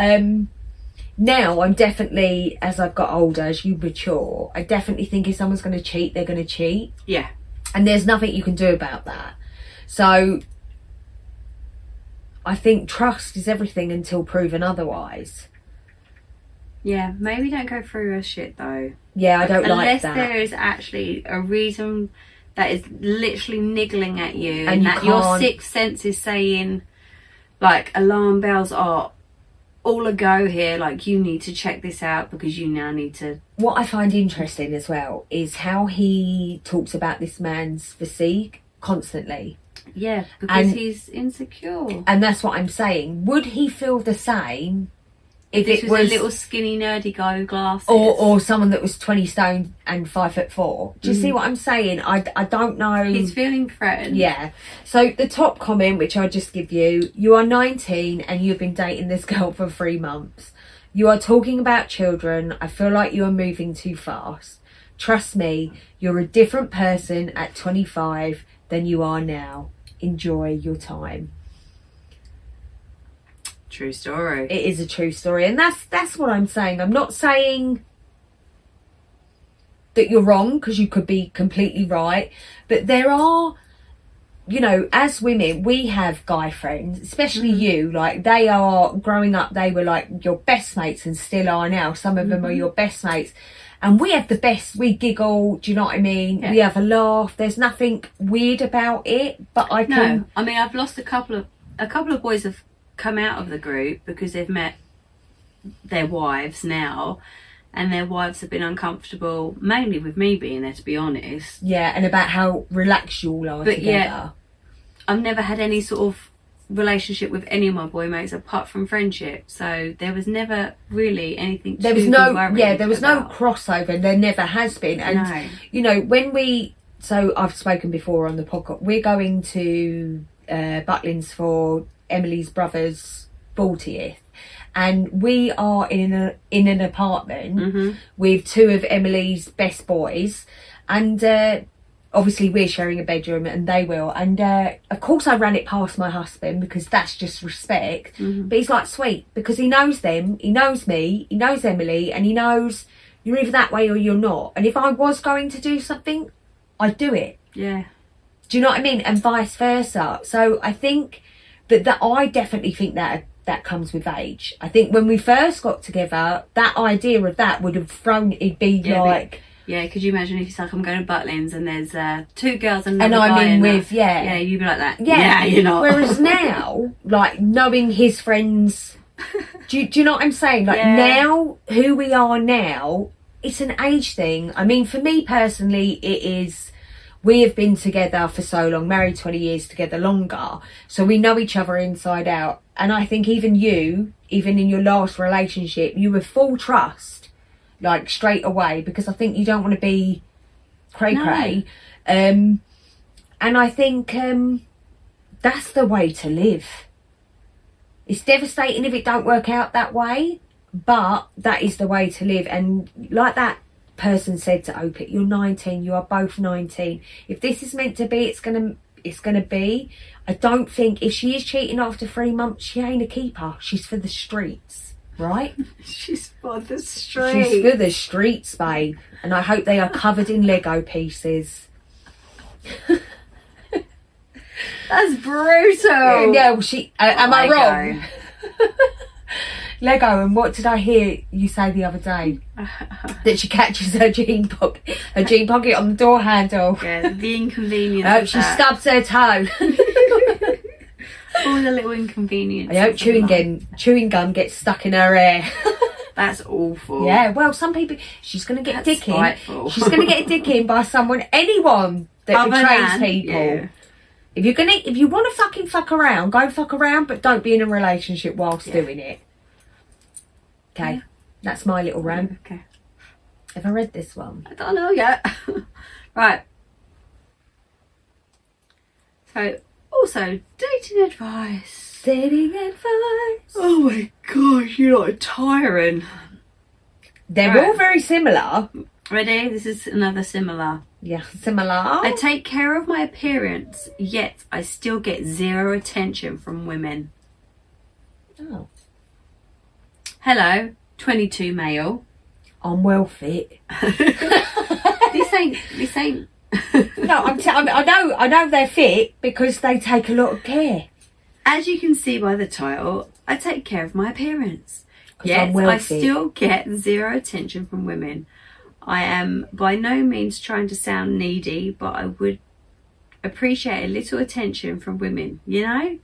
now I'm definitely, as I've got older, as you mature, I definitely think if someone's going to cheat, they're going to cheat. Yeah. And there's nothing you can do about that. So I think trust is everything until proven otherwise. Yeah, maybe don't go through her shit though. Yeah, I don't like that. Unless there is actually a reason that is literally niggling at you, and that your sixth sense is saying, like, alarm bells are all a go here, like, you need to check this out because you now need to... What I find interesting as well is how he talks about this man's physique constantly. Yeah, because he's insecure. And that's what I'm saying. Would he feel the same if this it was a little skinny nerdy guy with glasses, or someone that was 20 stone and 5'4"? Do you see what I'm saying? I don't know. He's feeling threatened. Yeah. So the top comment, which I'll just give you: you are 19 and you've been dating this girl for 3 months. You are talking about children. I feel like you are moving too fast. Trust me, you're a different person at 25 than you are now. Enjoy your time. True story. It is a true story, and that's what I'm saying. I'm not saying that you're wrong, because you could be completely right, but there are, you know, as women, we have guy friends, especially you, like, they are, growing up, they were like your best mates and still are now. Some of them are your best mates, and we have the best. We giggle, do you know what I mean? Yeah. We have a laugh. There's nothing weird about it, but I can... No, I mean, I've lost a couple of boys have come out of the group because they've met their wives now, and their wives have been uncomfortable, mainly with me being there, to be honest. Yeah, and about how relaxed you all are But together. yeah, I've never had any sort of relationship with any of my boy mates apart from friendship, so there was never really anything There was to no, be worried yeah, there was no about. crossover. There never has been. And No. you know, when we, so I've spoken before on the podcast, we're going to Butlins for Emily's brother's 40th, and we are in an apartment with two of Emily's best boys, and obviously we're sharing a bedroom and they will, and of course I ran it past my husband because that's just respect, but he's like, sweet, because he knows them, he knows me, he knows Emily, and he knows you're either that way or you're not, and if I was going to do something, I'd do it. Yeah. Do you know what I mean? And vice versa. So I think that I definitely think that comes with age. I think when we first got together, that idea of that would have thrown, it'd be Yeah, like... Yeah, could you imagine if it's like, I'm going to Butlins and there's two girls and And another I'm guy in and with, that. yeah. Yeah, you'd be like that. Yeah, you're not. Whereas now, like, knowing his friends... do you know what I'm saying? Like, Yeah. now, who we are now, it's an age thing. I mean, for me personally, it is... We have been together for so long, married 20 years, together longer. So we know each other inside out. And I think even you, even in your last relationship, you were full trust, like, straight away. Because I think you don't want to be cray-cray. And I think that's the way to live. It's devastating if it don't work out that way. But that is the way to live. And like that person said to Opit, you're 19, you are both 19. If this is meant to be, it's gonna be. I don't think, if she is cheating after 3 months, she ain't a keeper. She's for the streets, right? She's for the street. She's for the streets, babe. And I hope they are covered in Lego pieces. That's brutal. Yeah, well, she am I Lego. wrong? Lego. And what did I hear you say the other day? That she catches her jean pocket on the door handle. Yeah, the inconvenience. I hope of she that. stubs her toe. All the little inconvenience. I hope chewing gum gets stuck in her hair. That's awful. Yeah, well, some people, she's going to get That's dick in. spiteful. She's going to get a dick in by anyone that Other betrays than- people. yeah. If you want to fucking fuck around, go fuck around, but don't be in a relationship whilst doing it. Okay, that's my little rant. Okay. Have I read this one? I don't know yet. Right. So, also, dating advice. Dating advice. Oh my gosh, you're like tiring. They're Right. all very similar. Ready? This is another similar. Yeah, similar. I take care of my appearance, yet I still get zero attention from women. Oh. Hello, 22 male. I'm well fit. This ain't. No, I know they're fit because they take a lot of care. As you can see by the title, I take care of my appearance. 'Cause Yet I'm well I fit. still get zero attention from women. I am by no means trying to sound needy, but I would appreciate a little attention from women, you know?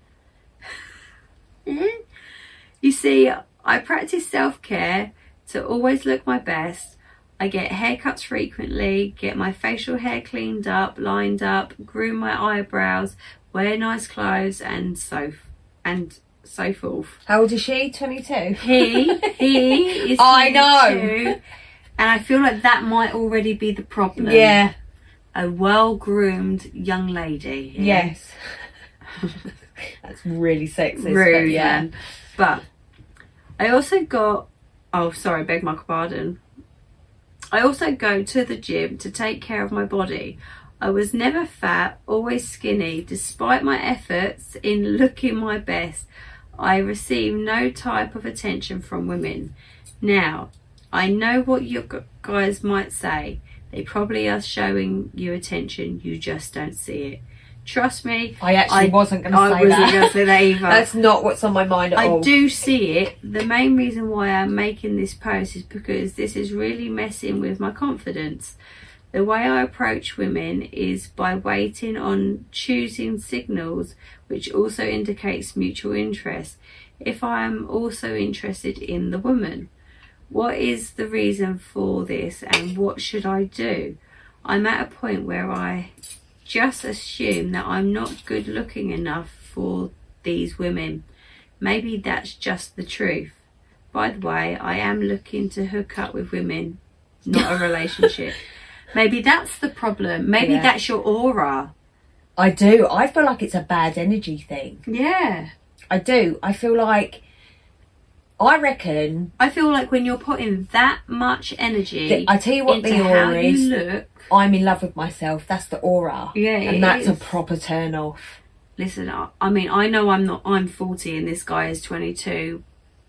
You see, I practice self-care to always look my best. I get haircuts frequently, get my facial hair cleaned up, lined up, groom my eyebrows, wear nice clothes, and so forth. How old is she? 22? He is 22, I know. and I feel like that might already be the problem. Yeah. A well-groomed young lady. here. Yes. That's really sexist. But Rude, yeah. man. But I also got, beg my pardon. I also go to the gym to take care of my body. I was never fat, always skinny, despite my efforts in looking my best. I receive no type of attention from women. Now, I know what you guys might say. They probably are showing you attention, you just don't see it. Trust me. I wasn't going to say that. I wasn't going to say that either. That's not what's on my mind at all. I do see it. The main reason why I'm making this post is because this is really messing with my confidence. The way I approach women is by waiting on choosing signals, which also indicates mutual interest. If I am also interested in the woman, what is the reason for this and what should I do? I'm at a point where I just assume that I'm not good looking enough for these women. Maybe that's just the truth. By the way, I am looking to hook up with women, not a relationship. Maybe that's the problem. Maybe that's your aura. I do. I feel like it's a bad energy thing. Yeah. I do. I feel like, I reckon... I feel like when you're putting that much energy I tell you what into the aura how is. you look, I'm in love with myself. That's the aura. Yeah, and that's is. a proper turn off. Listen, I mean, I know I'm 40 and this guy is 22,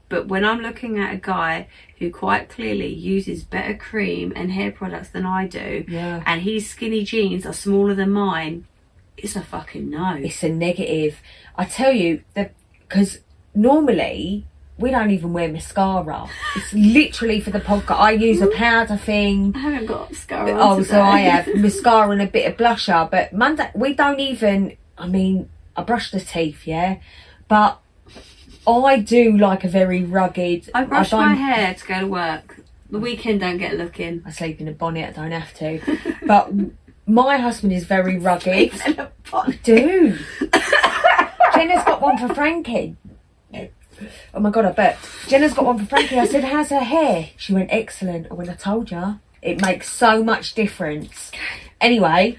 but when I'm looking at a guy who quite clearly uses better cream and hair products than I do, and his skinny jeans are smaller than mine, it's a fucking no. It's a negative. I tell you, because normally we don't even wear mascara. It's literally for the podcast. I use a powder thing. I haven't got mascara Oh, today. so I have mascara and a bit of blusher. But Monday, we don't even, I mean, I brush the teeth, yeah? But I do like a very rugged... I brush my hair to go to work. The weekend don't get looking. I sleep in a bonnet, I don't have to. But my husband is very rugged. Sleep in a bonnet. I do. Jenna's got one for Frankie. Oh my God, I bet. Jenna's got one for Frankie. I said, how's her hair? She went, excellent. I went, I told you. It makes so much difference. Anyway,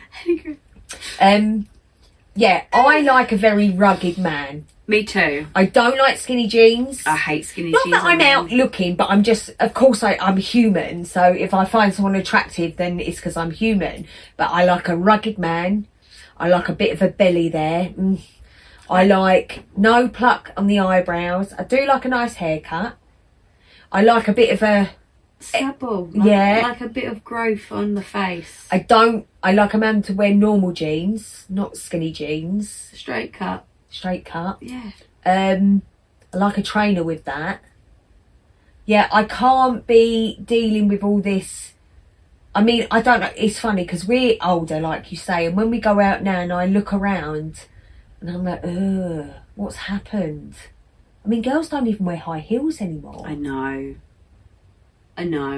yeah, I like a very rugged man. Me too. I don't like skinny jeans. I hate skinny Not jeans. that I'm out looking, but I'm just, of course, I'm human. So if I find someone attractive, then it's because I'm human. But I like a rugged man. I like a bit of a belly there. I like no pluck on the eyebrows. I do like a nice haircut. I like a bit of a... Stubble. Like a bit of growth on the face. I like a man to wear normal jeans, not skinny jeans. Straight cut. Straight cut. Yeah. I like a trainer with that. Yeah, I can't be dealing with all this. I mean, I don't know. It's funny because we're older, like you say, and when we go out now and I look around and I'm like, ugh, what's happened? I mean, girls don't even wear high heels anymore. I know.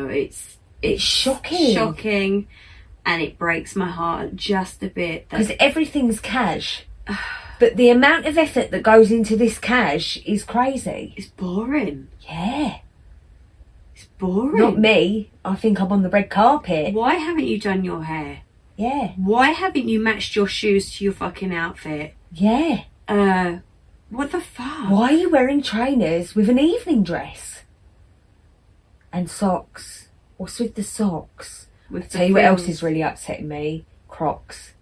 It's shocking. Shocking, and it breaks my heart just a bit. Because everything's cash. But the amount of effort that goes into this cash is crazy. It's boring. Yeah. It's boring. Not me. I think I'm on the red carpet. Why haven't you done your hair? Yeah. Why haven't you matched your shoes to your fucking outfit? Yeah. What the fuck? Why are you wearing trainers with an evening dress? And socks. What's with the socks? With Tell you what else is really upsetting me. Crocs.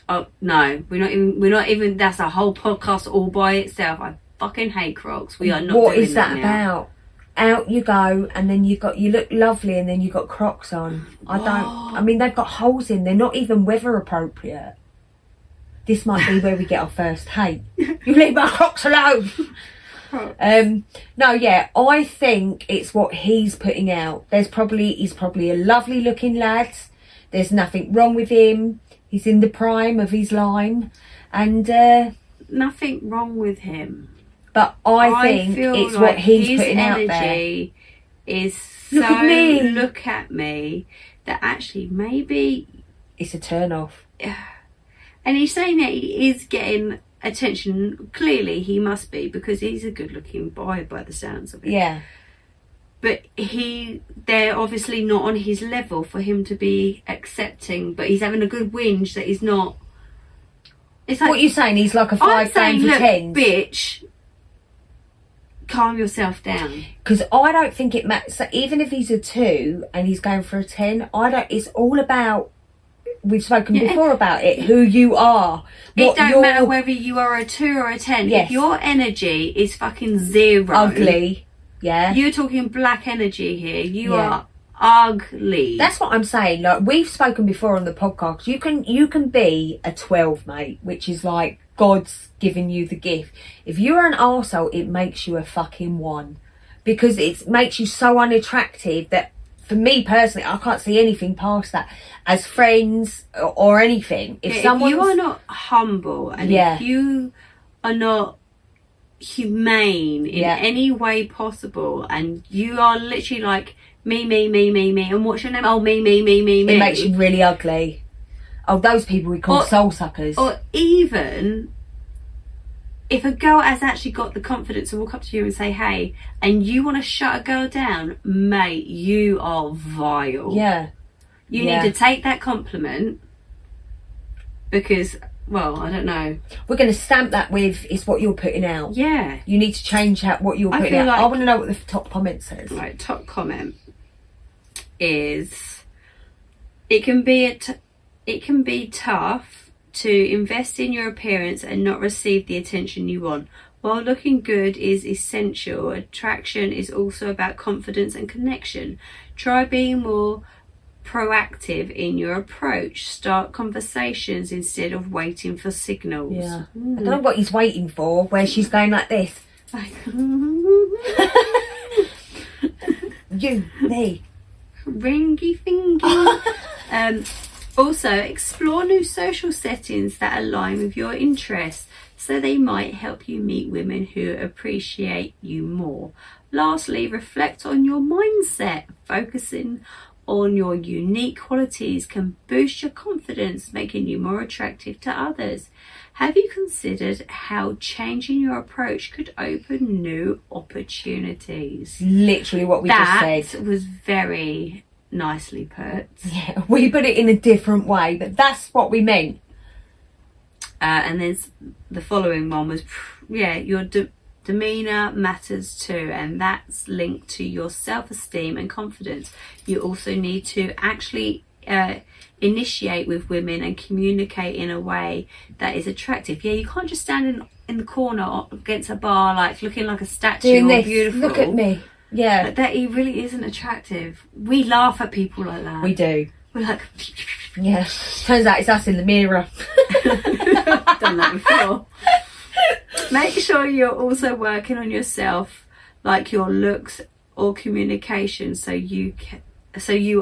Oh no, we're not even. That's a whole podcast all by itself. I fucking hate Crocs. We are not. What doing is that now. about? Out you go, and then you look lovely, and then you got Crocs on. I mean, they've got holes in. They're not even weather appropriate. This might be where we get our first hate. You leave my Crocs alone. No, yeah, I think it's what he's putting out. He's probably a lovely looking lad. There's nothing wrong with him. He's in the prime of his lime, and nothing wrong with him. But I think it's like what he's putting out there. His energy is so look at me that actually maybe it's a turn off. And he's saying that he is getting attention. Clearly he must be, because he's a good looking boy by the sounds of it. Yeah. But they're obviously not on his level for him to be accepting, but he's having a good whinge that he's not. It's like, what are you saying? He's like a I'm 5 saying, game for look, 10. bitch, calm yourself down. Because I don't think it matters. So even if he's a 2 and he's going for a 10, it's all about we've spoken before about it, who you are. It don't matter whether you are a 2 or a 10. Yes. If your energy is fucking 0. Ugly. Yeah. You're talking black energy here. You are ugly. That's what I'm saying. Like, we've spoken before on the podcast. You can be a 12, mate, which is like God's given you the gift. If you're an arsehole, it makes you a fucking 1. Because it makes you so unattractive that, for me personally, I can't see anything past that. As friends or anything. If you are not humble and if you are not humane in any way possible, and you are literally like me, and what's your name? Oh, me. It makes you really ugly. Oh, those people we call soul suckers. Or even if a girl has actually got the confidence to walk up to you and say, hey, and you want to shut a girl down, mate, you are vile. Yeah. You need to take that compliment because, well, I don't know. We're going to stamp that with, it's what you're putting out. Yeah. You need to change what you're putting out. I want to know what the top comment says. Right, top comment is, it can be tough to invest in your appearance and not receive the attention you want. While looking good is essential, attraction is also about confidence and connection. Try being more proactive in your approach. Start conversations instead of waiting for signals. Yeah. I don't know what he's waiting for, where she's going like this. You, me. Ringy fingy. Also, explore new social settings that align with your interests, so they might help you meet women who appreciate you more. Lastly, reflect on your mindset. Focusing on your unique qualities can boost your confidence, making you more attractive to others. Have you considered how changing your approach could open new opportunities? Literally what we just said. That was very nicely put. Yeah, we put it in a different way, but that's what we meant. And then the following one was, your demeanor matters too, and that's linked to your self-esteem and confidence. You also need to actually initiate with women and communicate in a way that is attractive. Yeah, you can't just stand in the corner against a bar like looking like a statue Doing or this. beautiful. Look at me. Yeah. But that he really isn't attractive. We laugh at people like that. We do. We're like, yeah. Turns out it's us in the mirror. I've done that before. Make sure you're also working on yourself, like your looks or communication, so you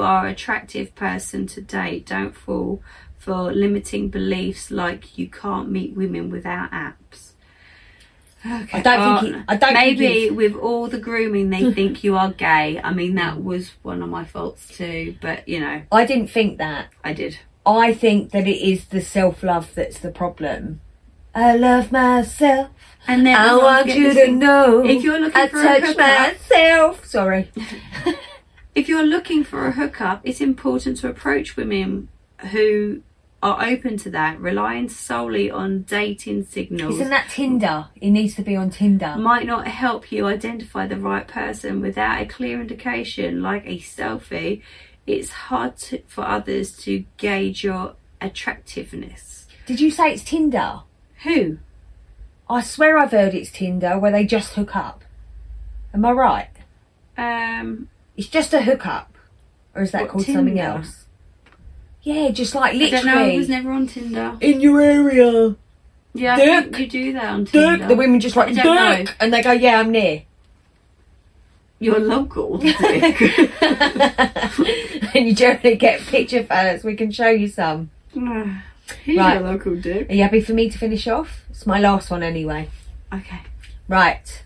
are an attractive person to date. Don't fall for limiting beliefs like you can't meet women without apps. Okay. I don't maybe with all the grooming they think you are gay. I mean, that was one of my faults too, but you know. I didn't think that. I did. I think that it is the self-love that's the problem. I love myself. And then I want you to know. If you're looking for a touch hookup, myself. Sorry. If you're looking for a hookup, it's important to approach women who are open to that. Relying solely on dating signals, Isn't that Tinder? It needs to be on Tinder. might not help you identify the right person. Without a clear indication, like a selfie, it's hard for others to gauge your attractiveness. Did you say it's Tinder? Who? I swear I've heard it's Tinder where they just hook up. Am I right? It's just a hookup. Or is that What, called Tinder? something else? Yeah, just like I literally. don't know. I was never on Tinder. In your area. Yeah, I Dick. think you do that on Tinder. Dick. The women just like, I don't Dick. know. And they go, yeah, I'm near. You're local. Dick. And you generally get picture photos. We can show you some. He's Right. your local dick. Are you happy for me to finish off? It's my last one anyway. Okay. Right.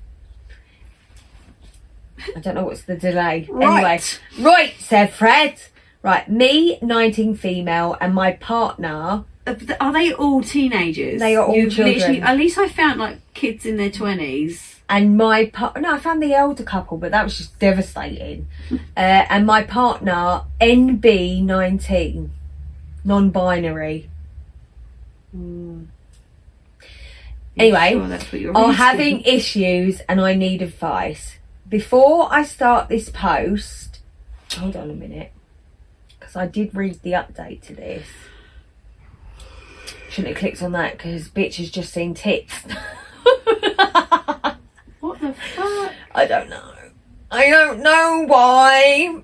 I don't know what's the delay. Right. Anyway. Right, said Fred. Right, me, 19 female, and my partner. Are they all teenagers? They are all children. literally- At least I found like kids in their 20s. And my partner, no, I found the elder couple, but that was just devastating. And my partner, NB19, non-binary. Anyway, Sure that's what you're are reading? having issues and I need advice. Before I start this post, hold on a minute, because I did read the update to this. Shouldn't have clicked on that because bitch has just seen tits. What the fuck? I don't know. I don't know why.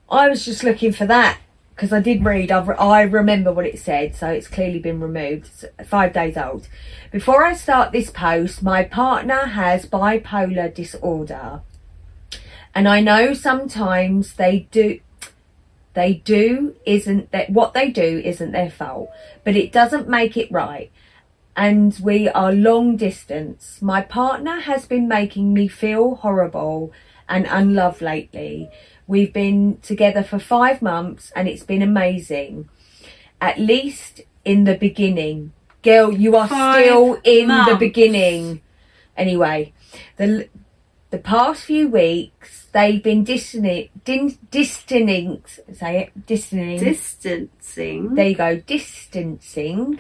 I was just looking for that because I did read. I remember what it said, so it's clearly been removed. It's 5 days old. Before I start this post, my partner has bipolar disorder. And I know sometimes what they do isn't their fault, but it doesn't make it right. And we are long distance. My partner has been making me feel horrible and unloved lately. We've been together for 5 months and it's been amazing. At least in the beginning. Girl, you are still in the beginning. Anyway, the past few weeks, they've been distancing. Say it, Distancing. There you go, distancing.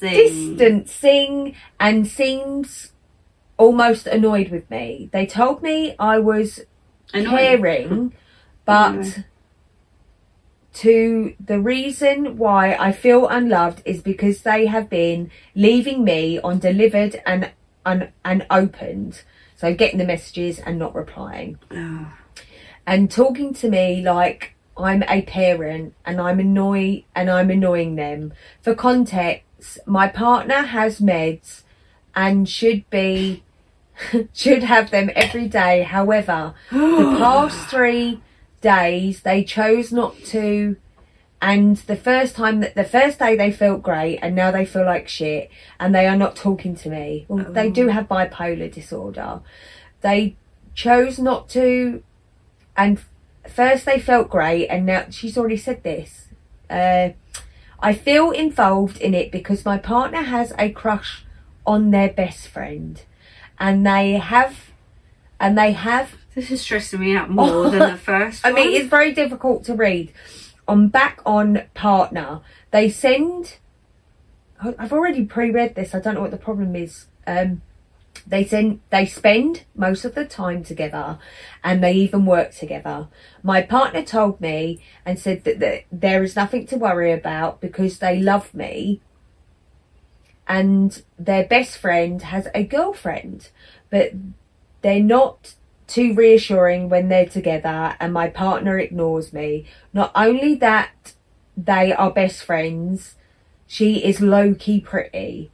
Distancing, and seems almost annoyed with me. They told me I was caring, but to the reason why I feel unloved is because they have been leaving me undelivered and unopened. So getting the messages and not replying. And talking to me like I'm a parent and I'm annoying them. For context, my partner has meds and should have them every day. However, the past 3 days they chose not to, and the first day they felt great and now they feel like shit and they are not talking to me. Well, they do have bipolar disorder. They chose not to, and first they felt great and now she's already said this. I feel involved in it because my partner has a crush on their best friend and they have This is stressing me out more than the first one. I mean, it's very difficult to read. Back on partner, they send... I've already pre-read this. I don't know what the problem is. They spend most of the time together and they even work together. My partner told me and said that there is nothing to worry about because they love me and their best friend has a girlfriend, but they're not too reassuring when they're together and my partner ignores me. Not only that they are best friends, she is low-key pretty.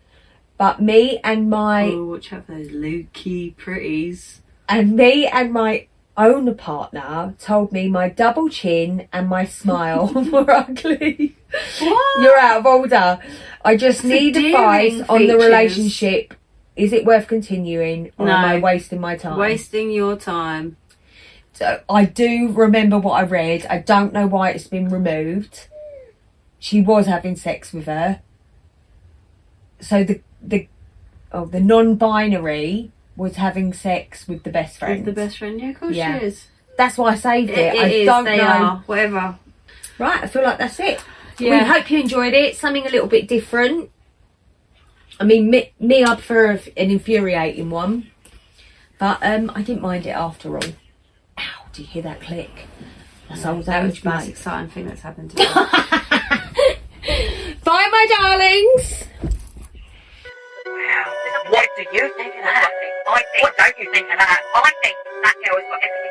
But me and my... Oh, watch out for those low-key pretties. And me and my own partner told me my double chin and my smile were ugly. What? You're out of order. I just need advice on the relationship. Is it worth continuing or am I wasting my time? Wasting your time. So I do remember what I read. I don't know why it's been removed. She was having sex with her. So the non-binary was having sex with the best friend. With the best friend, yeah, of course she is. That's why I saved it. They don't know. are, whatever. Right, I feel like that's it. Yeah. We hope you enjoyed it. Something a little bit different. I mean, me I prefer an infuriating one. But I didn't mind it after all. Ow, do you hear that click? That's old That was age, the most mate. exciting thing that's happened to me. Bye, my darlings. Wow. What do you think of that? What don't you think of that? I think that girl has got everything